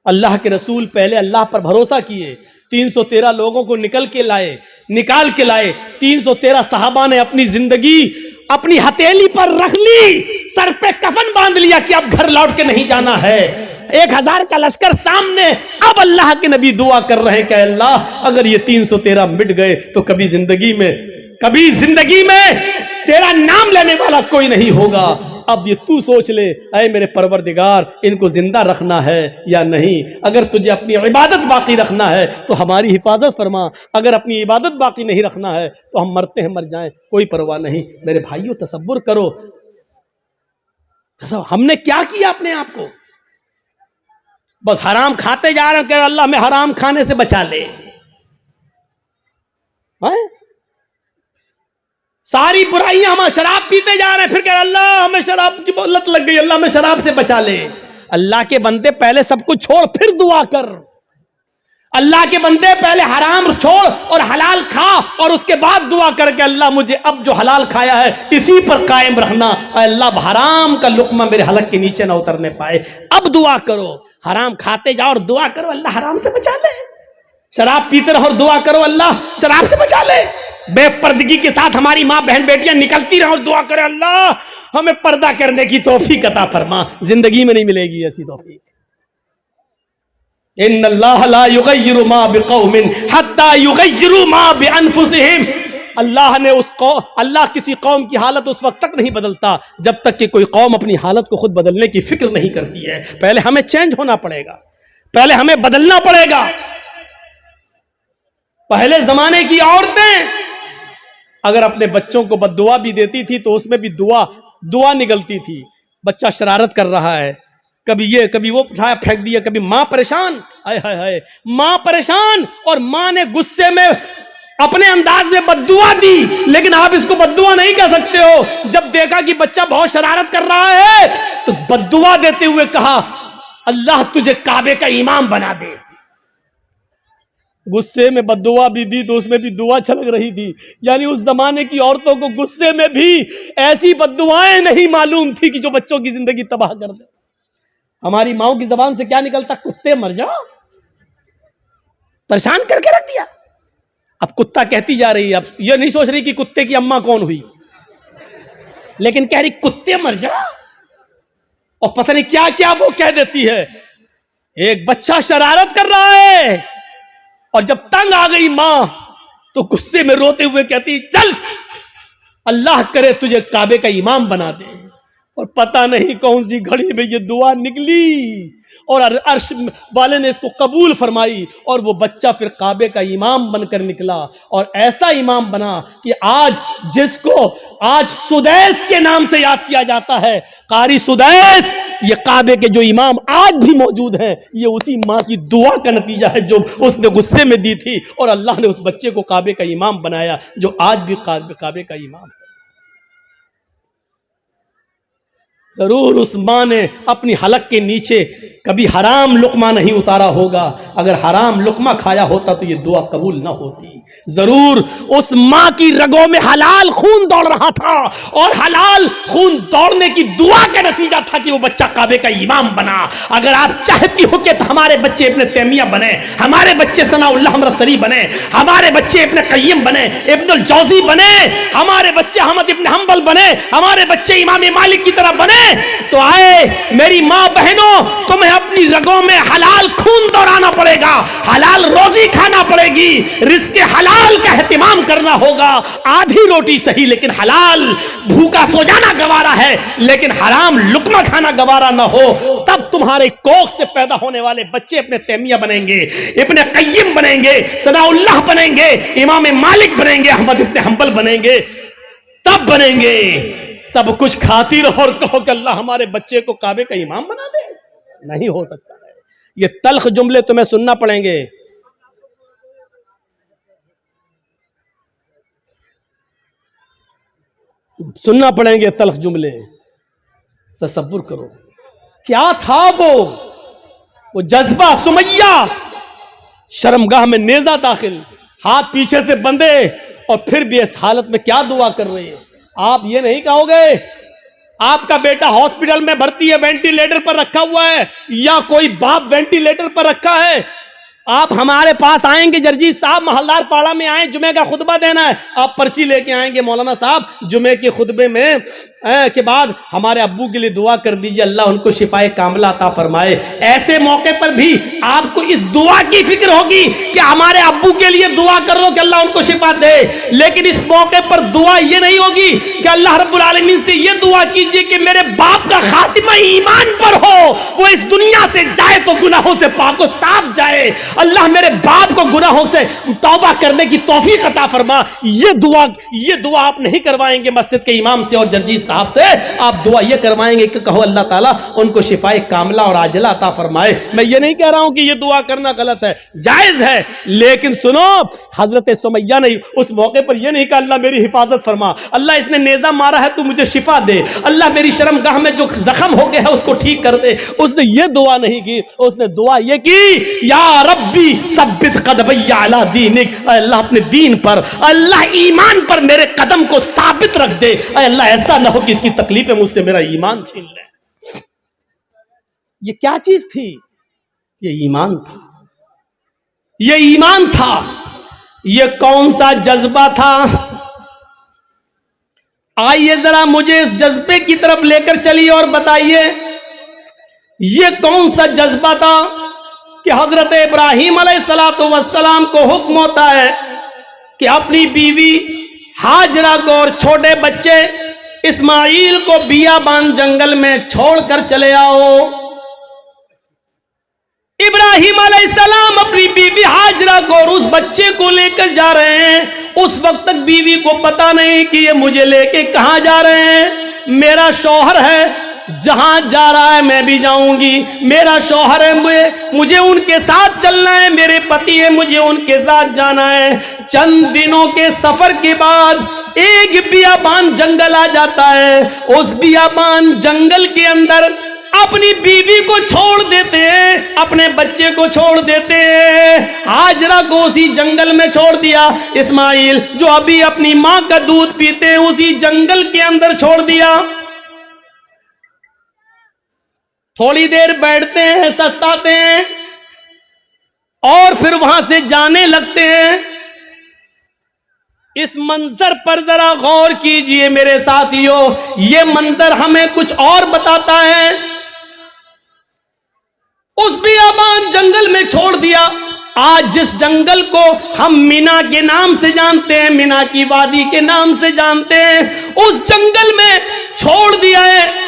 अल्लाह के रसूल पहले अल्लाह पर भरोसा किए, 313 लोगों को निकाल के लाए। 313 सहाबा ने अपनी जिंदगी अपनी हथेली पर रख ली, सर पे कफन बांध लिया कि अब घर लौट के नहीं जाना है। 1000 का लश्कर सामने, अब अल्लाह के नबी दुआ कर रहे हैं कि अल्लाह अगर ये 313 मिट गए तो कभी जिंदगी में तेरा नाम लेने वाला कोई नहीं होगा। अब ये तू सोच ले, ऐ मेरे परवरदिगार, इनको जिंदा रखना है या नहीं। अगर तुझे अपनी इबादत बाकी रखना है तो हमारी हिफाजत फरमा, अगर अपनी इबादत बाकी नहीं रखना है तो हम मरते हैं मर जाएं, कोई परवाह नहीं। मेरे भाइयों, तसव्वुर करो, हमने क्या किया अपने आप को। बस हराम खाते जा रहे हैं कि अल्लाह हमें हराम खाने से बचा ले। सारी बुराइयां, हम शराब पीते जा रहे हैं, फिर कह अल्लाह हमें शराब की लत लग गई, अल्लाह हमें शराब से बचा ले। अल्लाह के बंदे पहले सब कुछ छोड़ फिर दुआ कर। अल्लाह के बंदे पहले हराम छोड़ और हलाल खा और उसके बाद दुआ करके अल्लाह मुझे अब जो हलाल खाया है इसी पर कायम रखना। अल्लाह हराम का लुक्मा मेरे हलक के नीचे ना उतरने पाए। अब दुआ करो, हराम खाते जाओ और दुआ करो अल्लाह हराम से बचा ले। शराब पीते रहो और दुआ करो अल्लाह शराब से बचा ले। बेपर्दगी के साथ हमारी माँ बहन बेटियां निकलती रहो और दुआ करे अल्लाह हमें पर्दा करने की तौफीक अता फरमा। जिंदगी में नहीं मिलेगी ऐसी तौफीक। इन्नल्लाह ला युगय्यिरु मा बिकौमिन हत्ता युगय्यिरु मा बिअनफुसिहिम। अल्लाह किसी कौम की हालत उस वक्त तक नहीं बदलता जब तक कि कोई कौम अपनी हालत को खुद बदलने की फिक्र नहीं करती है। पहले हमें चेंज होना पड़ेगा, पहले हमें बदलना पड़ेगा। पहले जमाने की औरतें अगर अपने बच्चों को बद्दुआ भी देती थी तो उसमें भी दुआ निकलती थी। बच्चा शरारत कर रहा है, कभी ये कभी वो उठाया फेंक दिया, कभी मां परेशान, हाय हाय हाय, मां परेशान और मां ने गुस्से में अपने अंदाज में बद्दुआ दी। लेकिन आप इसको बद्दुआ नहीं कह सकते हो। जब देखा कि बच्चा बहुत शरारत कर रहा है तो बद्दुआ देते हुए कहा अल्लाह तुझे काबे का इमाम बना दे। गुस्से में बद्दुआ भी दी तो उसमें भी दुआ छलक रही थी। यानी उस जमाने की औरतों को गुस्से में भी ऐसी बद्दुआएं नहीं मालूम थी कि जो बच्चों की जिंदगी तबाह कर दे। हमारी माओ की जबान से क्या निकलता, कुत्ते मर जाओ, परेशान करके रख दिया। अब कुत्ता कहती जा रही है, अब ये नहीं सोच रही कि कुत्ते की अम्मा कौन हुई, लेकिन कह रही कुत्ते मर जाओ। और पता नहीं क्या क्या वो कह देती है। एक बच्चा शरारत कर रहा है और जब तंग आ गई मां तो गुस्से में रोते हुए कहती चल अल्लाह करे तुझे काबे का इमाम बना दे। और पता नहीं कौन सी घड़ी में ये दुआ निकली और अर्श वाले ने इसको कबूल फरमाई और वो बच्चा फिर काबे का इमाम बनकर निकला। और ऐसा इमाम बना कि आज जिसको आज सुदैस के नाम से याद किया जाता है, कारी सुदैस, ये काबे के जो इमाम आज भी मौजूद हैं, ये उसी माँ की दुआ का नतीजा है जो उसने गुस्से में दी थी और अल्लाह ने उस बच्चे को काबे का इमाम बनाया जो आज भी काबे का इमाम है। जरूर उस माँ ने अपनी हलक के नीचे कभी हराम लुकमा नहीं उतारा होगा। अगर हराम लुकमा खाया होता तो ये दुआ कबूल ना होती। जरूर उस माँ की रगों में हलाल खून दौड़ रहा था और हलाल खून दौड़ने की दुआ का नतीजा था कि वो बच्चा काबे का इमाम बना। अगर आप चाहती हो कि हमारे बच्चे इब्न तैमिया बने, हमारे बच्चे सनाउल्लाह मरसली बने, हमारे बच्चे इब्न कय्यम बने, इब्नुल जौजी बने, हमारे बच्चे अहमद इब्न हंबल बने, हमारे बच्चे इमाम मालिक की तरह बने, तो आए मेरी माँ बहनों, तुम्हें अपनी रगों में हलाल खून दौड़ाना पड़ेगा, हलाल रोजी खाना पड़ेगी, रिस्क हलाल का एहतिमाम करना होगा। आधी रोटी सही लेकिन हलाल, भूखा सो जाना गवारा है लेकिन हराम लुकमा खाना गवारा ना हो। तब तुम्हारे कोख से पैदा होने वाले बच्चे इब्न तैमिया बनेंगे, इब्न कय्यम बनेंगे, सनाउल्लाह बनेंगे, इमाम मालिक बनेंगे, अहमद इब्न हंबल बनेंगे, तब बनेंगे। सब कुछ खाती रहो और कहो कि अल्लाह हमारे बच्चे को काबे का इमाम बना दे, नहीं हो सकता है। ये तल्ख जुमले तुम्हें सुनना पड़ेंगे। सुनना पड़ेंगे तल्ख जुमले। तसव्वुर करो क्या था वो जज्बा। सुमैया शर्मगाह में नेजा दाखिल, हाथ पीछे से बंधे और फिर भी इस हालत में क्या दुआ कर रहे हैं। आप ये नहीं कहोगे आपका बेटा हॉस्पिटल में भर्ती है, वेंटिलेटर पर रखा हुआ है, या कोई बाप वेंटिलेटर पर रखा है, आप हमारे पास आएंगे, जर्जी साहब महलदार पाड़ा में आए, जुमे का खुतबा देना है, आप पर्ची लेके आएंगे, मौलाना साहब जुमे के खुतबे में के बाद हमारे अब्बू के लिए दुआ कर दीजिए, अल्लाह उनको शिफाए कामिला अता फरमाए। ऐसे मौके पर भी आपको इस दुआ की फिक्र होगी कि हमारे अब्बू के लिए दुआ कर लो कि अल्लाह उनको शिफा दे, लेकिन इस मौके पर दुआ ये नहीं होगी कि अल्लाह रब्बुल आलमीन से ये दुआ कीजिए कि मेरे बाप का खातिमा ईमान पर हो, वो इस दुनिया से जाए तो गुनाहों से पाक को साफ जाए, अल्लाह मेरे बाप को गुनाहों से तौबा करने की तौफीक अता फरमा। ये दुआ आप नहीं करवाएंगे मस्जिद के इमाम से और जर्जी साहब से, आप दुआ ये करवाएंगे कि कहो अल्लाह ताला उनको शिफाए कामिला और आजिला अता फरमाए। मैं ये नहीं कह रहा हूं कि ये दुआ करना गलत है, जायज है, लेकिन सुनो हजरत सुमैया ने उस मौके पर यह नहीं कहा अल्लाह मेरी हिफाजत फरमा, अल्लाह इसने नेजा मारा है तू मुझे शिफा दे, अल्लाह मेरी शर्मगाह में जो जख्म हो गया है उसको ठीक कर दे। उसने ये दुआ नहीं की, उसने दुआ ये की या रब्बी सब्बित कदमैया अला दीनिक, अल्लाह अपने दीन पर, अल्लाह ईमान पर मेरे कदम को साबित रख दे, अल्लाह ऐसा ना हो कि इसकी तकलीफें मुझसे मेरा ईमान छीन ले। ये क्या चीज थी? ये ईमान था, ये ईमान था। ये कौन सा जज्बा था? आइए जरा मुझे इस जज्बे की तरफ लेकर चलिए और बताइए ये कौन सा जज्बा था कि हजरत इब्राहीम अलैहिस्सलातु वस्सलाम को हुक्म होता है कि अपनी बीवी हाजरा को और छोटे बच्चे इस्माइल को बियाबान जंगल में छोड़कर चले आओ। इब्राहीम अलैहिस्सलाम अपनी बीवी हाजरा को और उस बच्चे को लेकर जा रहे हैं। उस वक्त तक बीवी को पता नहीं कि ये मुझे लेके कहां जा रहे हैं। मेरा शौहर है, जहां जा रहा है मैं भी जाऊंगी, मेरा शौहर है, मुझे उनके साथ चलना है, मेरे पति है, मुझे उनके साथ जाना है। चंद दिनों के सफर के बाद एक बियाबान जंगल आ जाता है। उस बियाबान जंगल के अंदर अपनी बीवी को छोड़ देते हैं, अपने बच्चे को छोड़ देते हैं। हाजरा को उसी जंगल में छोड़ दिया। इस्माइल जो अभी अपनी मां का दूध पीते हैं उसी जंगल के अंदर छोड़ दिया। थोड़ी देर बैठते हैं, सस्ताते हैं और फिर वहां से जाने लगते हैं। इस मंजर पर जरा गौर कीजिए मेरे साथियों, यह मंजर हमें कुछ और बताता है। उस बियाबान जंगल में छोड़ दिया। आज जिस जंगल को हम मीना के नाम से जानते हैं, मीना की वादी के नाम से जानते हैं, उस जंगल में छोड़ दिया है।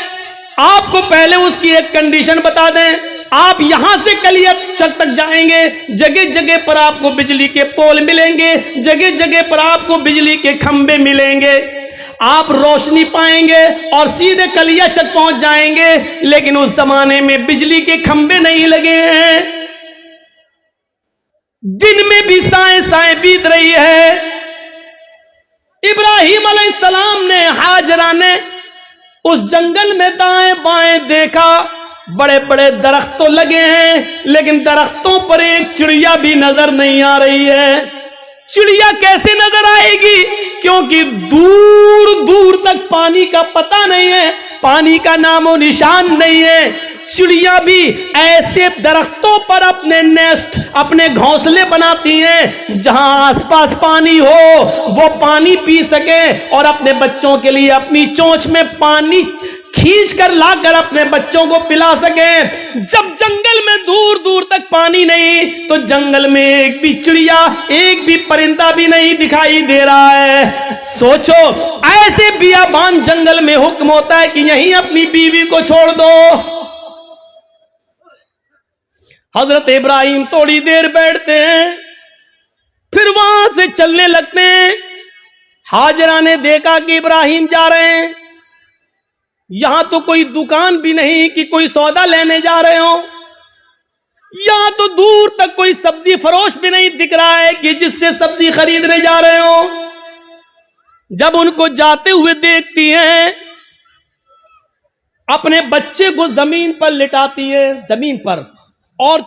आपको पहले उसकी एक कंडीशन बता दें, आप यहां से कलियाचक तक जाएंगे, जगह जगह पर आपको बिजली के पोल मिलेंगे, जगह जगह पर आपको बिजली के खंबे मिलेंगे, आप रोशनी पाएंगे और सीधे कलियाचक पहुंच जाएंगे। लेकिन उस जमाने में बिजली के खंबे नहीं लगे हैं, दिन में भी साएं साएं बीत रही है। इब्राहीम अलैहिस्सलाम ने, हाजरा ने उस जंगल में दाएं बाएं देखा, बड़े बड़े दरख्त तो लगे हैं, लेकिन दरख्तों पर एक चिड़िया भी नजर नहीं आ रही है। चिड़िया कैसे नजर आएगी? क्योंकि दूर दूर तक पानी का पता नहीं है, पानी का नामो निशान नहीं है। चिड़िया भी ऐसे दरख्तों पर अपने नेस्ट, अपने घोंसले बनाती हैं जहां आसपास पानी हो, वो पानी पी सके और अपने बच्चों के लिए अपनी चोंच में पानी खींच कर लाकर अपने बच्चों को पिला सके। जब जंगल में दूर दूर तक पानी नहीं, तो जंगल में एक भी चिड़िया, एक भी परिंदा भी नहीं दिखाई दे रहा है। सोचो, ऐसे बियाबान जंगल में हुक्म होता है कि यहीं अपनी बीवी को छोड़ दो। हजरत इब्राहिम थोड़ी देर बैठते हैं, फिर वहां से चलने लगते हैं। हाजरा ने देखा कि इब्राहिम जा रहे हैं, यहां तो कोई दुकान भी नहीं कि कोई सौदा लेने जा रहे हो, यहां तो दूर तक कोई सब्जी फरोश भी नहीं दिख रहा है कि जिससे सब्जी खरीदने जा रहे हो। जब उनको जाते हुए देखती हैं, अपने बच्चे को जमीन पर लिटाती है, जमीन पर, और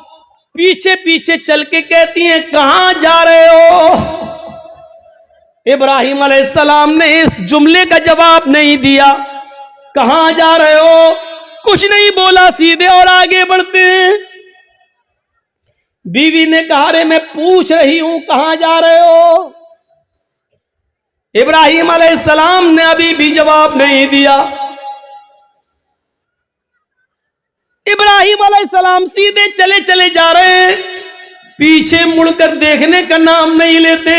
पीछे पीछे चल के कहती हैं, कहां जा रहे हो? इब्राहिम अलैहिस्सलाम ने इस जुमले का जवाब नहीं दिया। कहां जा रहे हो कुछ नहीं बोला, सीधे और आगे बढ़ते हैं। बीवी ने कहा, रे मैं पूछ रही हूं कहां जा रहे हो? इब्राहिम अलैहिस्सलाम ने अभी भी जवाब नहीं दिया। इब्राहिम अलैहिस्सलाम सीधे चले चले जा रहे हैं, पीछे मुड़कर देखने का नाम नहीं लेते।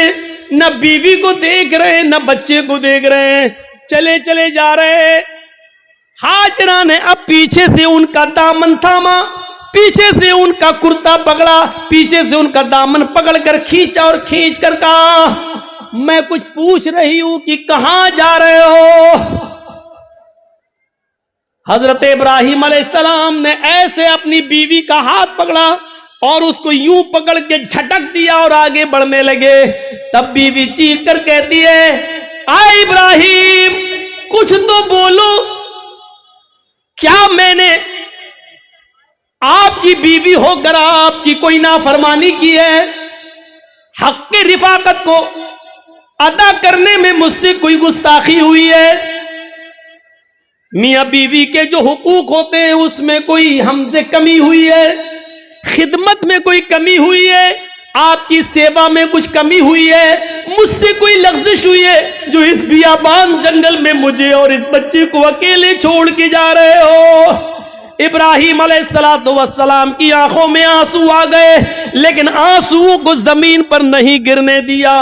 न बीवी को देख रहे हैं, न बच्चे को देख रहे हैं, चले चले जा रहे हैं। हाजरा ने अब पीछे से उनका दामन थामा, पीछे से उनका कुर्ता पकड़ा, पीछे से उनका दामन पकड़कर खींचा और खींच कर कहा, मैं कुछ पूछ रही हूं कि कहां जा रहे हो? हजरत इब्राहिम अलैहिस्सलाम ने ऐसे अपनी बीवी का हाथ पकड़ा और उसको यूं पकड़ के झटक दिया और आगे बढ़ने लगे। तब बीवी चीख कर कहती है, आ इब्राहिम, कुछ तो बोलो, क्या मैंने आपकी बीवी होकर आपकी कोई नाफरमानी की है? हक के रिफाकत को अदा करने में मुझसे कोई गुस्ताखी हुई है? मियां बीवी के जो हुकूक होते हैं उसमें कोई हमसे कमी हुई है? खिदमत में कोई कमी हुई है? आपकी सेवा में कुछ कमी हुई है? मुझसे कोई लग़्ज़िश हुई है जो इस बियाबान जंगल में मुझे और इस बच्चे को अकेले छोड़ के जा रहे हो? इब्राहिम अलैहिस्सलाम की आंखों में आंसू आ गए, लेकिन आंसुओं को जमीन पर नहीं गिरने दिया।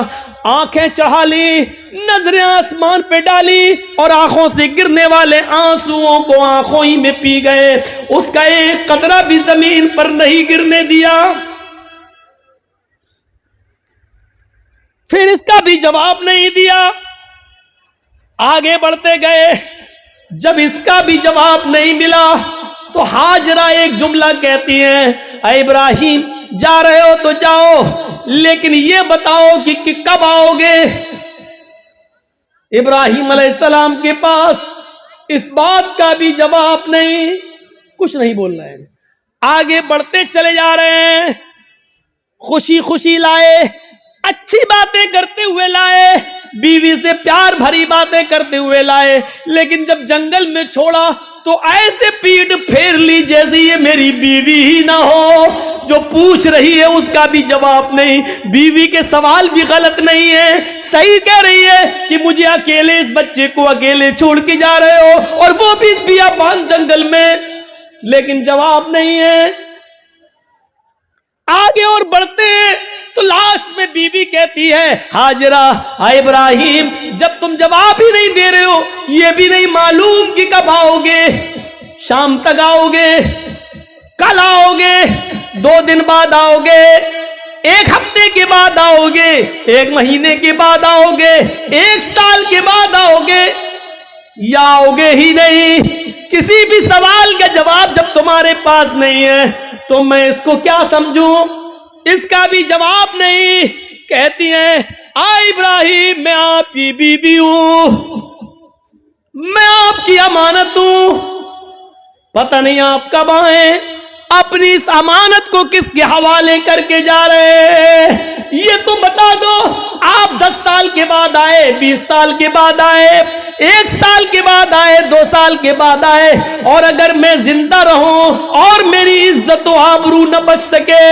आंखें चढ़ा ली, नजरें आसमान पे डाली और आंखों से गिरने वाले आंसुओं को आंखों ही में पी गए। उसका एक कतरा भी जमीन पर नहीं गिरने दिया। फिर इसका भी जवाब नहीं दिया, आगे बढ़ते गए। जब इसका भी जवाब नहीं मिला तो हाजरा एक जुमला कहती हैं, ऐ इब्राहिम, जा रहे हो तो जाओ, लेकिन ये बताओ कि कब आओगे? इब्राहिम अलैहिस्सलाम के पास इस बात का भी जवाब नहीं, कुछ नहीं बोल रहे हैं। आगे बढ़ते चले जा रहे हैं, खुशी खुशी लाए, अच्छी बातें करते हुए लाए, बीवी से प्यार भरी बातें करते हुए लाए, लेकिन जब जंगल में छोड़ा तो ऐसे पीठ फेर ली जैसे ये मेरी बीवी ही ना हो। जो पूछ रही है उसका भी जवाब नहीं, बीवी के सवाल भी गलत नहीं है, सही कह रही है कि मुझे अकेले, इस बच्चे को अकेले छोड़ के जा रहे हो, और वो भी इस बियाबान जंगल में, लेकिन जवाब नहीं है। आगे और बढ़ते हैं तो लास्ट में बीवी कहती है, हाजरा, हाय इब्राहिम, जब तुम जवाब ही नहीं दे रहे हो, ये भी नहीं मालूम कि कब आओगे, शाम तक आओगे, कल आओगे, 2 दिन बाद आओगे, 1 हफ्ते के बाद आओगे, 1 महीने के बाद आओगे, 1 साल के बाद आओगे, या आओगे ही नहीं? किसी भी सवाल का जवाब जब तुम्हारे पास नहीं है तो मैं इसको क्या समझूं? इसका भी जवाब नहीं। कहती हैं, आ इब्राहिम, मैं आपकी बीवी हूं, मैं आपकी अमानत हूं, पता नहीं आप कब आए, अपनी इस अमानत को किसके हवाले करके जा रहे हैं, ये तो बता दो। आप 10 साल के बाद आए, 20 साल के बाद आए, 1 साल के बाद आए, 2 साल के बाद आए, और अगर मैं जिंदा रहूं और मेरी इज्जत व आबरू न बच सके,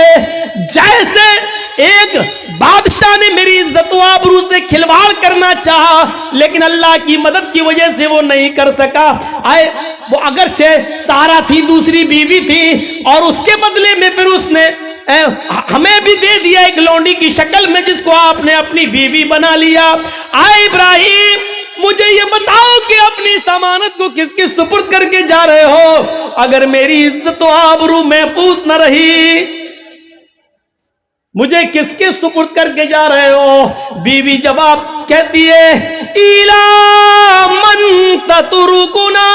जैसे एक बादशाह ने मेरी इज्जत व आबरू से खिलवाड़ करना चाहा, लेकिन अल्लाह की मदद की वजह से वो नहीं कर सका। आए वो अगरचे सारा थी, दूसरी बीवी थी, और उसके बदले में फिर उसने हमें भी दे दिया एक लौंडी की शक्ल में, जिसको आपने अपनी बीवी बना लिया। आए इब्राहिम, मुझे ये बताओ कि अपनी अमानत को किसके सुपुर्द करके जा रहे हो? अगर मेरी इज्जत व आबरू महफूज न रही, मुझे किसके सुपुर्द करके जा रहे हो? बीवी जवाब कहती है, इला मन ततरुकुना।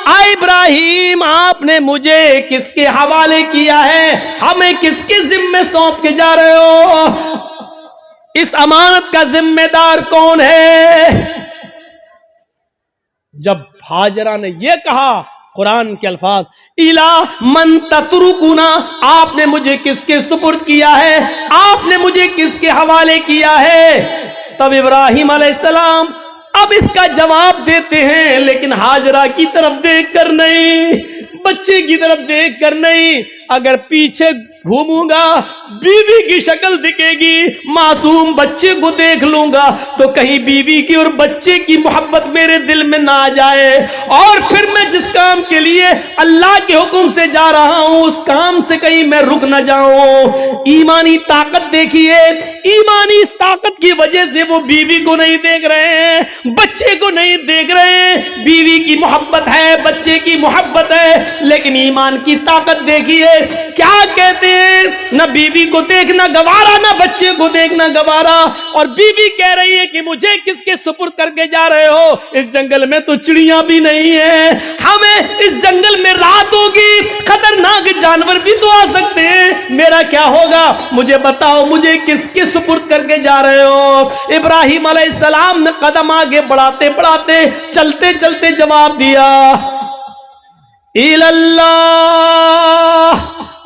आ इब्राहिम, आपने मुझे किसके हवाले किया है? हमें किसके जिम्मे सौंप के जा रहे हो? इस अमानत का जिम्मेदार कौन है? जब हाजरा ने यह कहा, कुरान के अल्फाज, इला मन ततरुकुना, आपने मुझे किसके सुपुर्द किया है? आपने मुझे किसके हवाले किया है? तब इब्राहिम अलैहिस्सलाम अब इसका जवाब देते हैं, लेकिन हाजरा की तरफ देखकर नहीं, बच्चे की तरफ देखकर नहीं। अगर पीछे घूमूंगा, बीवी की शक्ल दिखेगी, मासूम बच्चे को देख लूंगा, तो कहीं बीवी की और बच्चे की मोहब्बत मेरे दिल में ना आ जाए, और फिर मैं जिस काम के लिए अल्लाह के हुक्म से जा रहा हूं, उस काम से कहीं मैं रुक ना जाऊं। ईमानी ताकत देखिए, ईमानी इस ताकत की वजह से वो बीवी को नहीं देख रहे हैं, बच्चे को नहीं देख रहे हैं। बीवी की मोहब्बत है, बच्चे की मोहब्बत है, लेकिन ईमान की ताकत देखिए। क्या कहते हैं, न बीवी को देखना गवारा, न बच्चे को देखना गवारा, और बीवी कह रही है कि मुझे किसके सुपुर्द करके जा रहे हो? इस जंगल में तो चिड़ियां भी नहीं है, हमें इस जंगल में रात होगी, खतरनाक जानवर भी तो आ सकते हैं, मेरा क्या होगा? मुझे बताओ, मुझे किसके सुपुर्द करके जा रहे हो? इब्राहिम अलैहिस्सलाम ने कदम आगे बढ़ाते बढ़ाते, चलते चलते जवाब दिया, इल्लल्लाह।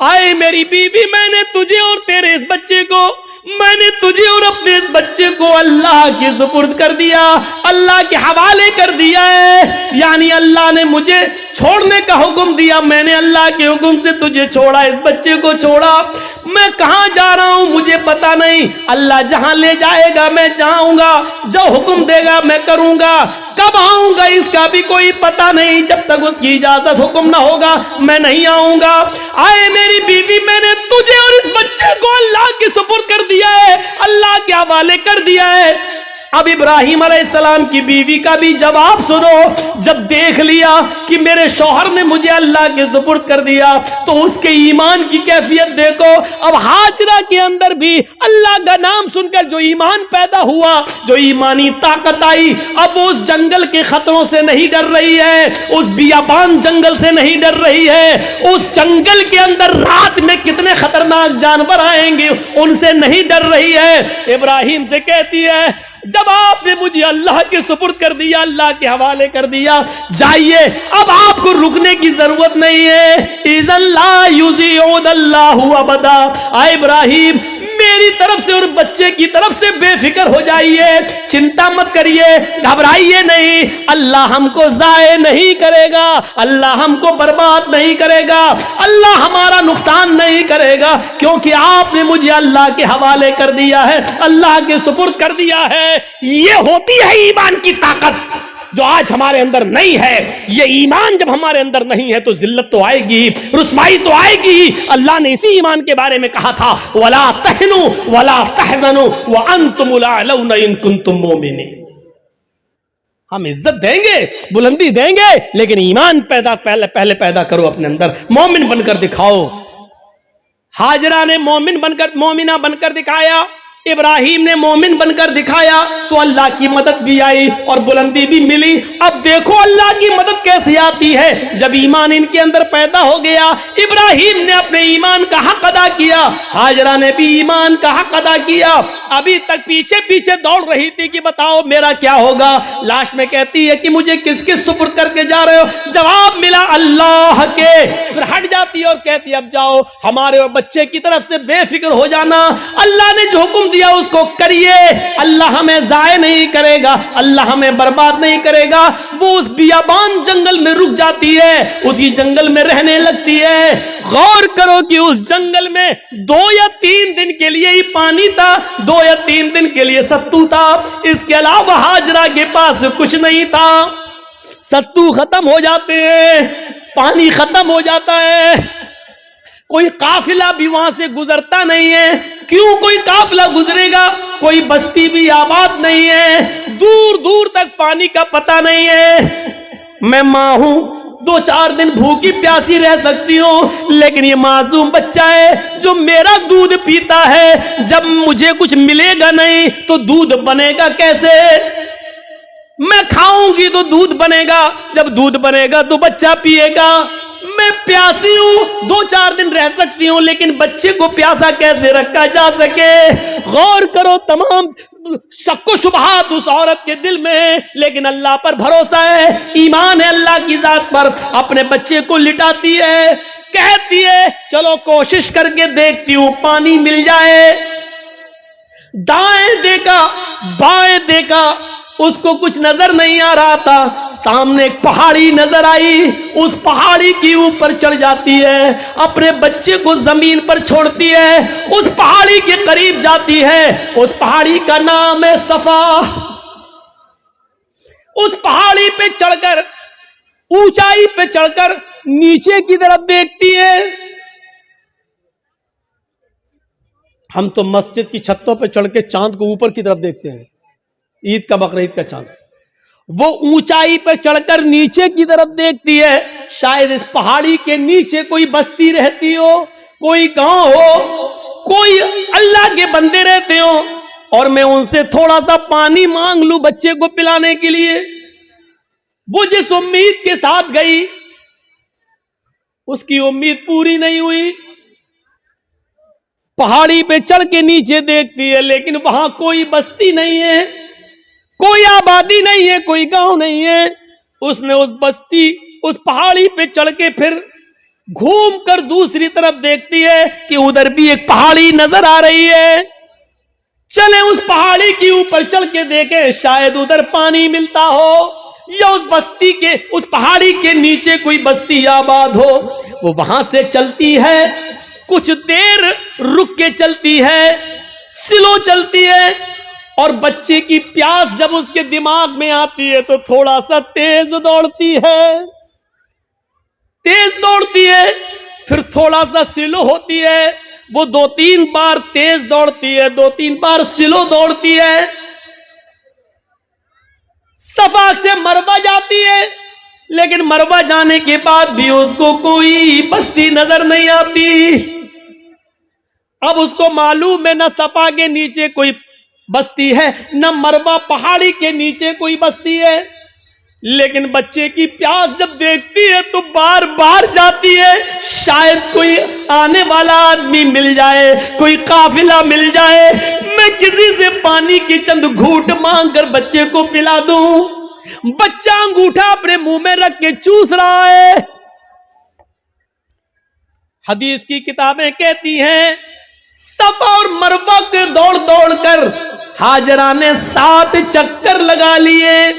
आए मेरी बीबी, मैंने तुझे और तेरे इस बच्चे को, मैंने तुझे और अपने इस बच्चे को अल्लाह के सुपुर्द कर दिया, अल्लाह के हवाले कर दिया है। यानी अल्लाह ने मुझे छोड़ने का हुक्म दिया, मैंने अल्लाह के हुक्म से तुझे छोड़ा, इस बच्चे को छोड़ा। मैं कहां जा रहा हूं मुझे पता नहीं, अल्लाह जहां ले जाएगा मैं जाऊंगा, जो हुक्म देगा मैं करूंगा, कब आऊंगा इसका भी कोई पता नहीं, जब तक उसकी इजाजत हुक्म ना होगा मैं नहीं आऊंगा। आए मेरी बीवी, मैंने तुझे और इस बच्चे को अल्लाह के सुपुर्द कर दिया है, अल्लाह के हवाले कर दिया है। अब इब्राहिम अलैहिस्सलाम की बीवी का भी जवाब सुनो। जब देख लिया कि मेरे शौहर ने मुझे अल्लाह के सुपुर्द कर दिया, तो उसके ईमान की कैफियत देखो। अब हाजरा के अंदर भी अल्लाह का नाम सुनकर जो ईमान पैदा हुआ, जो ईमानी ताकत आई, अब वो उस जंगल के खतरों से नहीं डर रही है, उस बियाबान जंगल से नहीं डर रही है, उस जंगल के अंदर रात में कितने खतरनाक जानवर आएंगे उनसे नहीं डर रही है। इब्राहिम से कहती है, जब आपने मुझे अल्लाह के सुपुर्द कर दिया, अल्लाह के हवाले कर दिया, जाइए, अब आपको रुकने की जरूरत नहीं है। इज़न ला युज़िउदल्लाहु अबदा। आ इब्राहिम, मेरी तरफ से और बच्चे की तरफ से बेफिक्र हो जाइए, चिंता मत करिए, घबराइए नहीं, अल्लाह हमको जाए नहीं करेगा, अल्लाह हमको बर्बाद नहीं करेगा, अल्लाह हमारा नुकसान नहीं करेगा, क्योंकि आपने मुझे अल्लाह के हवाले कर दिया है, अल्लाह के सुपुर्द कर दिया है। ये होती है ईमान की ताकत, जो आज हमारे अंदर नहीं है। ये ईमान जब हमारे अंदर नहीं है तो जिल्लत तो आएगी, रुसवाई तो आएगी। अल्लाह ने इसी ईमान के बारे में कहा था, वला तहनु वला तहजनु व अंतुमुल अलौना इन कुंतुम मोमिनीन। हम इज्जत देंगे, बुलंदी देंगे, लेकिन ईमान पहले पैदा करो अपने अंदर, मोमिन बनकर दिखाओ। हाजरा ने मोमिना बनकर दिखाया। इब्राहिम ने मोमिन बनकर दिखाया तो अल्लाह की मदद भी आई और बुलंदी भी मिली। अब देखो अल्लाह की मदद कैसे आती है, जब ईमान इनके अंदर पैदा हो गया, इब्राहिम ने अपने ईमान का हक अदा किया, हाजरा ने भी ईमान का हक अदा किया। अभी तक पीछे पीछे दौड़ रही थी कि बताओ मेरा क्या होगा। लास्ट में कहती है कि मुझे किसके सुपुर्द करके जा रहे हो। जवाब मिला अल्लाह के। फिर हट जाती है और कहती अब जाओ हमारे और बच्चे की तरफ से बेफिक्र हो जाना, अल्लाह ने जो हुक्म दिया उसको करिए, अल्लाह हमें जाय नहीं करेगा, अल्लाह हमें बर्बाद नहीं करेगा। वो उस बियाबान जंगल में रुक जाती है, उसी जंगल में रहने लगती है। गौर करो कि उस जंगल में 2 या 3 दिन के लिए ही पानी था, 2 या 3 दिन के लिए सत्तू था, इसके अलावा हाजरा के पास कुछ नहीं था। सत्तू खत्म हो जाते हैं, पानी खत्म हो जाता है, कोई काफिला भी वहां से गुजरता नहीं है। क्यों कोई काफिला गुजरेगा, कोई बस्ती भी आबाद नहीं है, दूर दूर तक पानी का पता नहीं है। मैं मां हूं, 2-4 दिन भूखी प्यासी रह सकती हूं, लेकिन ये मासूम बच्चा है जो मेरा दूध पीता है, जब मुझे कुछ मिलेगा नहीं तो दूध बनेगा कैसे। मैं खाऊंगी तो दूध बनेगा, जब दूध बनेगा तो बच्चा पिएगा। मैं प्यासी हूं, 2-4 दिन रह सकती हूं, लेकिन बच्चे को प्यासा कैसे रखा जा सके। गौर करो, तमाम शक्को शुबहात उस औरत के दिल में है, लेकिन अल्लाह पर भरोसा है, ईमान है अल्लाह की जात पर। अपने बच्चे को लिटाती है, कहती है चलो कोशिश करके देखती हूं पानी मिल जाए। दाएं देखा बाएं देखा, उसको कुछ नजर नहीं आ रहा था। सामने एक पहाड़ी नजर आई, उस पहाड़ी के ऊपर चढ़ जाती है, अपने बच्चे को जमीन पर छोड़ती है, उस पहाड़ी के करीब जाती है। उस पहाड़ी का नाम है सफा। उस पहाड़ी पे चढ़कर, ऊंचाई पे चढ़कर नीचे की तरफ देखती है। हम तो मस्जिद की छतों पे चढ़ के चांद को ऊपर की तरफ देखते हैं, ईद का बकरीद का चांद। वो ऊंचाई पर चढ़कर नीचे की तरफ देखती है, शायद इस पहाड़ी के नीचे कोई बस्ती रहती हो, कोई गांव हो, कोई अल्लाह के बंदे रहते हो, और मैं उनसे थोड़ा सा पानी मांग लूं बच्चे को पिलाने के लिए। वो जिस उम्मीद के साथ गई, उसकी उम्मीद पूरी नहीं हुई। पहाड़ी पे चढ़ के नीचे देखती है, लेकिन वहां कोई बस्ती नहीं है, कोई आबादी नहीं है, कोई गांव नहीं है। उसने उस बस्ती, उस पहाड़ी पे चढ़ के फिर घूमकर दूसरी तरफ देखती है कि उधर भी एक पहाड़ी नजर आ रही है। चले उस पहाड़ी के ऊपर चढ़ के देखे, शायद उधर पानी मिलता हो, या उस बस्ती के, उस पहाड़ी के नीचे कोई बस्ती आबाद हो। वो वहां से चलती है, कुछ देर रुक के चलती है, स्लो चलती है, और बच्चे की प्यास जब उसके दिमाग में आती है तो थोड़ा सा तेज दौड़ती है, तेज दौड़ती है, फिर थोड़ा सा स्लो होती है। वो 2-3 बार तेज दौड़ती है, 2-3 बार स्लो दौड़ती है। सफा से मरवा जाती है, लेकिन मरवा जाने के बाद भी उसको कोई बस्ती नजर नहीं आती। अब उसको मालूम है न सफा के नीचे कोई बस्ती है, न मरवा पहाड़ी के नीचे कोई बस्ती है, लेकिन बच्चे की प्यास जब देखती है तो बार बार जाती है, शायद कोई आने वाला आदमी मिल जाए, कोई काफिला मिल जाए, मैं किसी से पानी की चंद घूंट मांग कर बच्चे को पिला दूं। बच्चा अंगूठा अपने मुंह में रख के चूस रहा है। हदीस की किताबें कहती हैं, सफा और मरवा के दौड़ दौड़ कर हाजरा ने 7 चक्कर लगा लिए।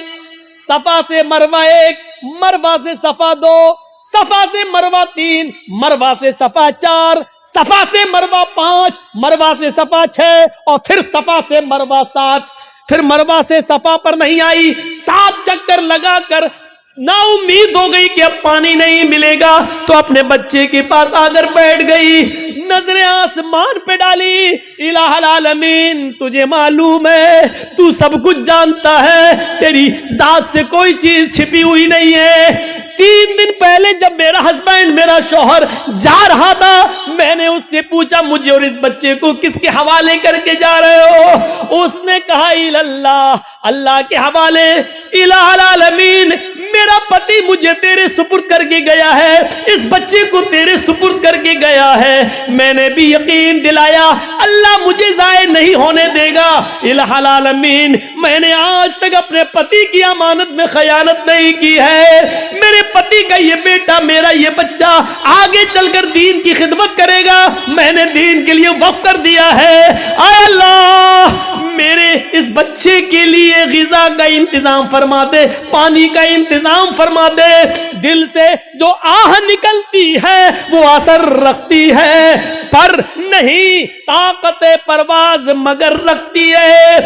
सफा से मरवा 1, मरवा से सफा 2, सफा से मरवा 3, मरवा से सफा 4, सफा से मरवा 5, मरवा से सफा 6, और फिर सफा से मरवा 7। फिर मरवा से सफा पर नहीं आई, 7 चक्कर लगाकर ना उम्मीद हो गई कि अब पानी नहीं मिलेगा, तो अपने बच्चे के पास आकर बैठ गई, नजरें आसमान पे डाली। इलाहुल आलमीन, तुझे मालूम है, तू सब कुछ जानता है, तेरी जात से कोई चीज छिपी हुई नहीं है, 3 दिन पहले जब मेरा हस्बैंड, मेरा शौहर जा रहा था, मैंने उससे पूछा मुझे और इस बच्चे को किसके हवाले करके जा रहे हो? उसने कहा इल्लाह, अल्लाह के हवाले, इलाहुल आलमीन, मेरा पति मुझे तेरे सुपुर्द करके गया है, इस बच्चे को तेरे सुपुर्द करके गया है। मैंने भी यकीन दिलाया अल्लाह मुझे जाए नहीं होने देगा। इलाहुल आलमीन, मैंने आज तक अपने पति की अमानत में खयानत नहीं की है। मेरे पति का ये बेटा, मेरा ये बच्चा आगे चलकर दीन की खिदमत करेगा, मैंने दीन के लिए वक्फ कर दिया है। आय अल्लाह, मेरे इस बच्चे के लिए गिज़ा का इंतजाम फरमा दे, पानी का इंतजाम फरमा दे। दिल से जो आह निकलती है वो असर रखती है, पर नहीं ताकत परवाज मगर रखती है।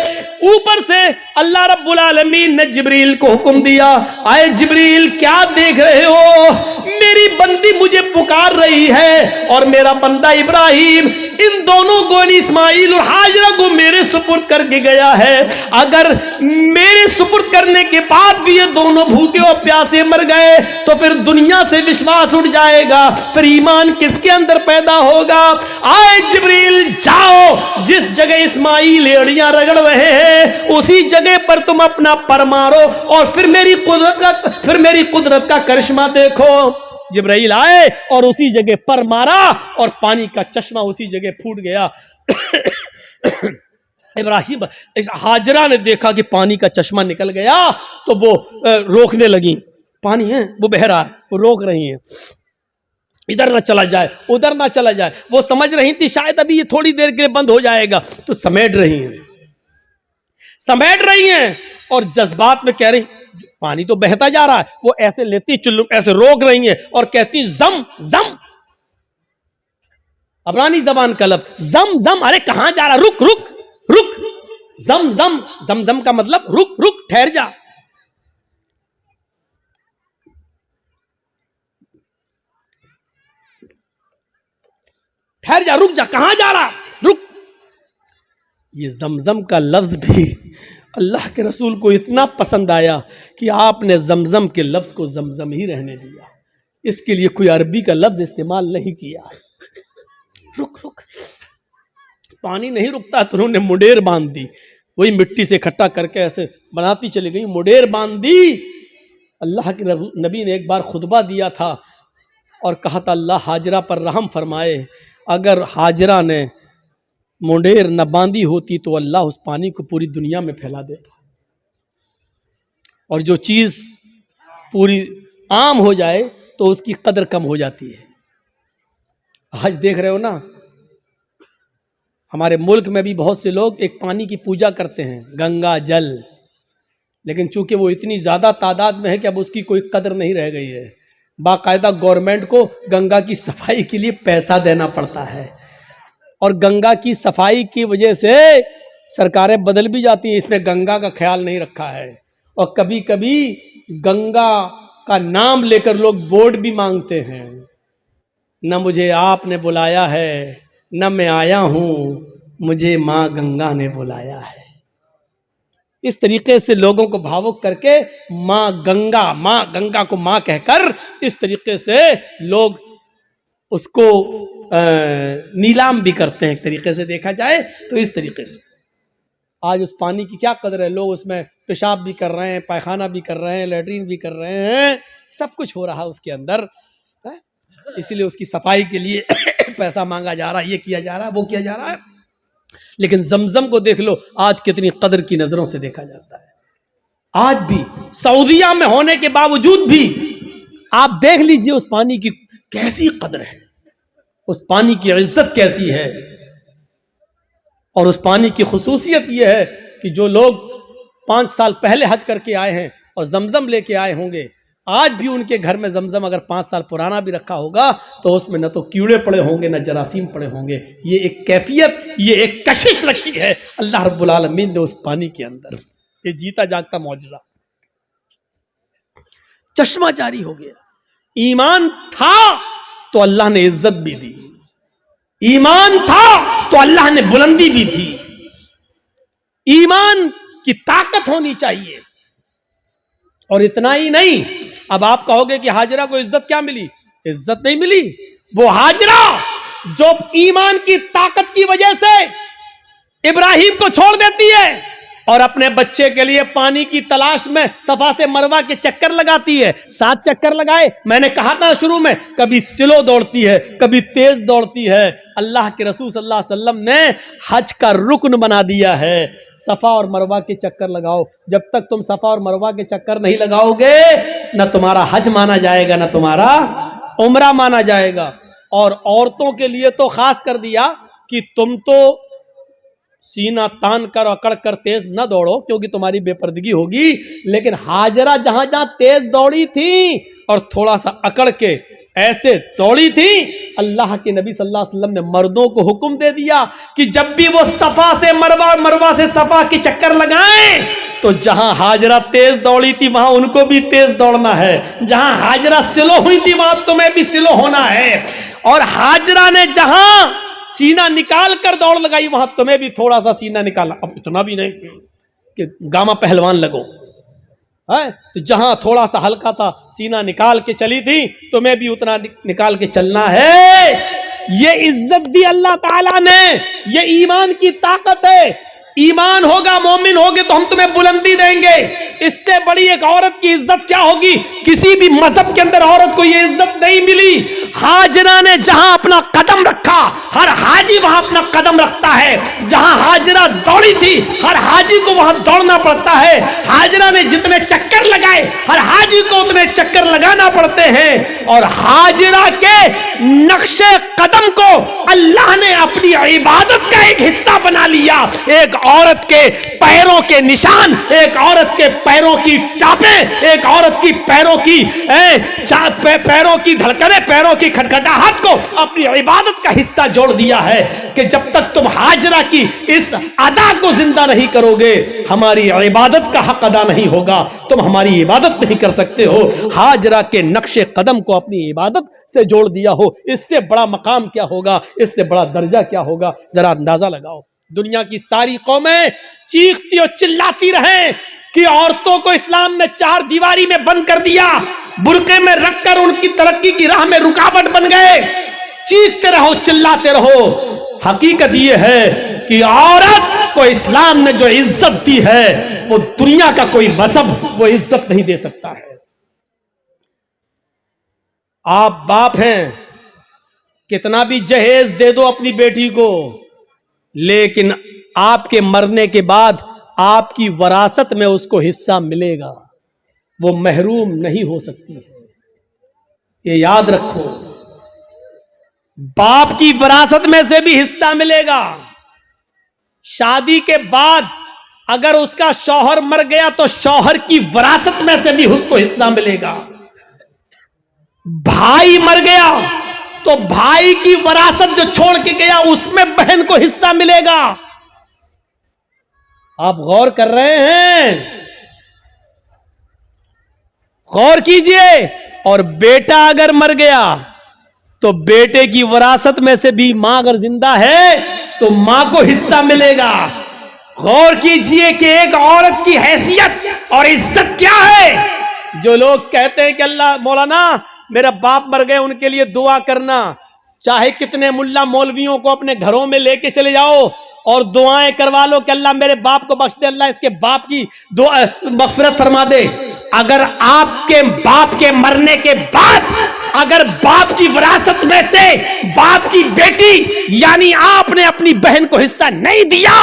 ऊपर से अल्लाह रब्बुल आलमीन ने जिब्रील को हुक्म दिया, आए जिब्रील क्या देख रहे हो? मेरी बंदी मुझे पुकार रही है और मेरा बंदा इब्राहिम इन दोनों को, इस्माइल और हाजरा को मेरे सुपुर्द करके गया है। अगर मेरे सुपुर्द करने के बाद भी ये दोनों भूखे और प्यासे मर गए तो फिर दुनिया से विश्वास उठ जाएगा, फिर ईमान किसके अंदर पैदा होगा? आए जिब्रील, जाओ, जिस जगह इस्माइल एड़ियां रगड़ रहे हैं उसी जगह पर तुम अपना पर मारो और फिर मेरी कुदरत का करिश्मा देखो। जिब्राइल आए और उसी जगह पर मारा और पानी का चश्मा उसी जगह फूट गया। इब्राहिम, इस हाजरा ने देखा कि पानी का चश्मा निकल गया तो वो रोकने लगी, पानी है वो बह रहा है, वो रोक रही है, इधर ना चला जाए, उधर ना चला जाए। वो समझ रही थी शायद अभी ये थोड़ी देर के लिए बंद हो जाएगा, तो समेट रही हैं और जज्बात में कह रही, पानी तो बहता जा रहा है, वो ऐसे लेती चुल्लू, ऐसे रोक रही है और कहती जम जम, अबरानी जबान का लफ्ज जम जम, अरे कहां जा रहा, रुक रुक रुक, जम जम, जम जम का मतलब रुक रुक, ठहर जा। ठहर जा, रुक जा, कहां जा रहा, रुक। ये जमजम का लफ्ज भी अल्लाह के रसूल को इतना पसंद आया कि आपने जमजम के लफ्ज को जमजम ही रहने दिया, इसके लिए कोई अरबी का लफ्ज इस्तेमाल नहीं किया। रुक रुक, पानी नहीं रुकता तो उन्होंने मुडेर बांध दी, वही मिट्टी से इकट्ठा करके ऐसे बनाती चली गई, मुडेर बांध दी। अल्लाह के नबी ने एक बार खुतबा दिया था और कहा था अल्लाह हाजरा पर रहम फरमाए, अगर हाजरा ने मुंडेर न बांधी होती तो अल्लाह उस पानी को पूरी दुनिया में फैला देता। और जो चीज़ पूरी आम हो जाए तो उसकी कदर कम हो जाती है। आज देख रहे हो ना, हमारे मुल्क में भी बहुत से लोग एक पानी की पूजा करते हैं, गंगा जल, लेकिन चूंकि वो इतनी ज़्यादा तादाद में है कि अब उसकी कोई कदर नहीं रह गई है। बाकायदा गवर्नमेंट को गंगा की सफाई के लिए पैसा देना पड़ता है और गंगा की सफाई की वजह से सरकारें बदल भी जाती हैं, इसने गंगा का ख्याल नहीं रखा है। और कभी कभी गंगा का नाम लेकर लोग बोर्ड भी मांगते हैं, न मुझे आपने बुलाया है न मैं आया हूँ, मुझे माँ गंगा ने बुलाया है। इस तरीके से लोगों को भावुक करके माँ गंगा को माँ कहकर इस तरीके से लोग उसको नीलाम भी करते हैं। एक तरीके से देखा जाए तो इस तरीके से आज उस पानी की क्या कदर है। लोग उसमें पेशाब भी कर रहे हैं, पायखाना भी कर रहे हैं, लेटरिन भी कर रहे हैं, सब कुछ हो रहा है उसके अंदर है? इसीलिए उसकी सफाई के लिए पैसा मांगा जा रहा है, ये किया जा रहा है, वो किया जा रहा है। लेकिन जमजम को देख लो आज कितनी कदर की नजरों से देखा जाता है। आज भी सऊदिया में होने के बावजूद भी आप देख लीजिए उस पानी की कैसी कदर है, उस पानी की इज्जत कैसी है। और उस पानी की खुसूसियत यह है कि जो लोग 5 साल पहले हज करके आए हैं और जमजम लेके आए होंगे, आज भी उनके घर में जमजम अगर 5 साल पुराना भी रखा होगा तो उसमें न तो कीड़े पड़े होंगे न जरासीम पड़े होंगे। ये एक कैफियत, ये एक कशिश रखी है अल्लाह रब्बुल आलमीन ने उस पानी के अंदर। ये जीता जागता मौजज़ा, चश्मा जारी हो गया। ईमान था तो अल्लाह ने इज्जत भी दी, ईमान था तो अल्लाह ने बुलंदी भी दी। ईमान की ताकत होनी चाहिए। और इतना ही नहीं, अब आप कहोगे कि हाजरा को इज्जत क्या मिली? इज्जत नहीं मिली। वो हाजरा जो ईमान की ताकत की वजह से इब्राहिम को छोड़ देती है और अपने बच्चे के लिए पानी की तलाश में सफा से मरवा के चक्कर लगाती है। 7 चक्कर लगाए। मैंने कहा था शुरू में, कभी स्लो दौड़ती है, कभी तेज दौड़ती है। अल्लाह के रसूल सल्लल्लाहु अलैहि वसल्लम ने हज का रुकन बना दिया है, सफा और मरवा के चक्कर लगाओ। जब तक तुम सफा और मरवा के चक्कर नहीं लगाओगे, न तुम्हारा हज माना जाएगा, न तुम्हारा उम्रा माना जाएगा। और औरतों के लिए तो खास कर दिया कि तुम तो सीना तान कर अकड़ कर तेज न दौड़ो, क्योंकि तुम्हारी बेपर्दगी होगी। लेकिन हाजरा जहां जहां तेज दौड़ी थी और थोड़ा सा अकड़ के ऐसे दौड़ी थी, अल्लाह के नबी सल्लल्लाहु अलैहि वसल्लम ने मर्दों को हुक्म दे दिया कि जब भी वो सफा से मरवा, मरवा से सफा के चक्कर लगाएं, तो जहां हाजरा तेज दौड़ी थी वहां उनको भी तेज दौड़ना है। जहां हाजरा स्लो हुई थी वहां तुम्हें भी स्लो होना है। और हाजरा ने जहां सीना निकाल कर दौड़ लगाई, वहां तुम्हें भी थोड़ा सा सीना निकालना। अब इतना भी नहीं कि गामा पहलवान लगो है, तो जहां थोड़ा सा हल्का था सीना निकाल के चली थी, तुम्हें भी उतना निकाल के चलना है। ये इज्जत दी अल्लाह ताला ने, ये ईमान की ताकत है। ईमान होगा, मोमिन होगे तो हम तुम्हें बुलंदी देंगे। इससे बड़ी एक औरत की इज्जत क्या होगी? किसी भी मजहब के अंदर औरत को यह इज्जत नहीं मिली। हाजरा ने जहां अपना कदम रखा, हर हाजी वहां अपना कदम रखता है। जहां हाजरा दौड़ी थी, हर हाजी को वहां दौड़ना पड़ता है। हाजरा ने जितने चक्कर लगाए, हर हाजी को उतने चक्कर लगाना पड़ते हैं। और हाजरा के नक्शे कदम को अल्लाह ने अपनी इबादत का एक हिस्सा बना लिया। एक औरत के पैरों के निशान, एक औरत के पैरों की टापें, एक औरत की पैरों की पैरों की धड़कने, पैरों की खटखटाहट को अपनी इबादत का हिस्सा जोड़ दिया है कि जब तक तुम हाजरा की इस अदा को जिंदा नहीं करोगे, हमारी इबादत का हक अदा नहीं होगा। तुम हमारी इबादत नहीं कर सकते हो। हाजरा के नक्शे कदम को अपनी इबादत से जोड़ दिया हो, इससे बड़ा मकाम क्या होगा, इससे बड़ा दर्जा क्या होगा? जरा अंदाजा लगाओ। दुनिया की सारी कौमें चीखती और चिल्लाती रहें कि औरतों को इस्लाम ने 4 दीवारी में बंद कर दिया, बुरके में रखकर उनकी तरक्की की राह में रुकावट बन गए। चीखते रहो, चिल्लाते रहो। हकीकत यह है कि औरत को इस्लाम ने जो इज्जत दी है, वो दुनिया का कोई मजहब वो इज्जत नहीं दे सकता है। आप बाप हैं, कितना भी जहेज दे दो अपनी बेटी को, लेकिन आपके मरने के बाद आपकी वरासत में उसको हिस्सा मिलेगा, वो महरूम नहीं हो सकती है। ये याद रखो, बाप की वरासत में से भी हिस्सा मिलेगा। शादी के बाद अगर उसका शौहर मर गया तो शौहर की वरासत में से भी उसको हिस्सा मिलेगा। भाई मर गया तो भाई की वरासत जो छोड़ के गया उसमें बहन को हिस्सा मिलेगा। आप गौर कर रहे हैं? गौर कीजिए। और बेटा अगर मर गया तो बेटे की वरासत में से भी मां अगर जिंदा है तो मां को हिस्सा मिलेगा। गौर कीजिए कि एक औरत की हैसियत और इज्जत क्या है। जो लोग कहते हैं कि अल्लाह मौलाना मेरा बाप मर गए, उनके लिए दुआ करना, चाहे कितने मुल्ला मौलवियों को अपने घरों में लेके चले जाओ और दुआएं करवा लो कि अल्लाह मेरे बाप को बख्श दे, अल्लाह इसके बाप की दुआ मगफिरत फरमा दे। अगर आपके बाप के मरने के बाद अगर बाप की विरासत में से बाप की बेटी यानी आपने अपनी बहन को हिस्सा नहीं दिया,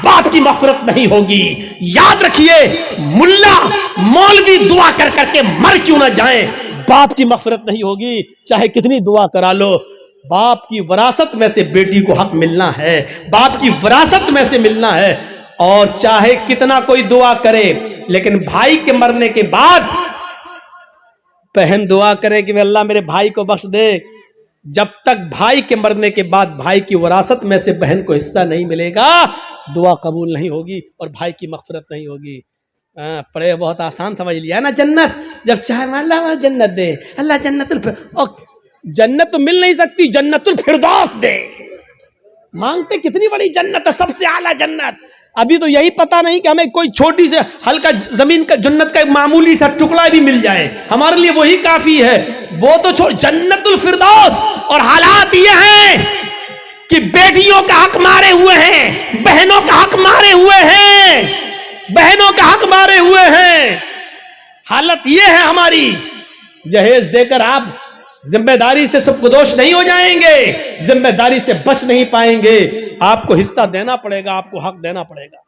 बाप की मगफिरत नहीं होगी। याद रखिए, मुल्ला मौलवी दुआ कर करके मर क्यों ना जाए, बाप की मगफिरत नहीं होगी, चाहे कितनी दुआ करा लो। बाप की विरासत में से बेटी को हक मिलना है, बाप की विरासत में से मिलना है। और चाहे कितना कोई दुआ करे, लेकिन भाई के मरने के बाद बहन दुआ करे कि अल्लाह मेरे भाई को बख्श दे, जब तक भाई के मरने के बाद भाई की विरासत में से बहन को हिस्सा नहीं मिलेगा, दुआ कबूल नहीं होगी और भाई की मगफिरत नहीं होगी। पढ़े बहुत आसान समझ लिया ना। जन्नत जब चाहे अल्लाह जन्नत दे, अल्लाह जन्नत तो मिल नहीं सकती, जन्नतुल फिरदौस दे। मांगते कितनी बड़ी जन्नत है, सबसे आला जन्नत। अभी तो यही पता नहीं कि हमें कोई छोटी से हल्का जमीन का जन्नत का एक मामूली सा टुकड़ा भी मिल जाए, हमारे लिए वही काफी है। वो तो छोड़, जन्नतुल फिरदौस। और हालात ये हैं कि बेटियों का हक मारे हुए हैं, बहनों का हक मारे हुए हैं, बहनों का हक मारे हुए हैं। हालत ये है हमारी। जहेज देकर आप जिम्मेदारी से सबको दोष नहीं हो जाएंगे, जिम्मेदारी से बच नहीं पाएंगे। आपको हिस्सा देना पड़ेगा, आपको हक देना पड़ेगा।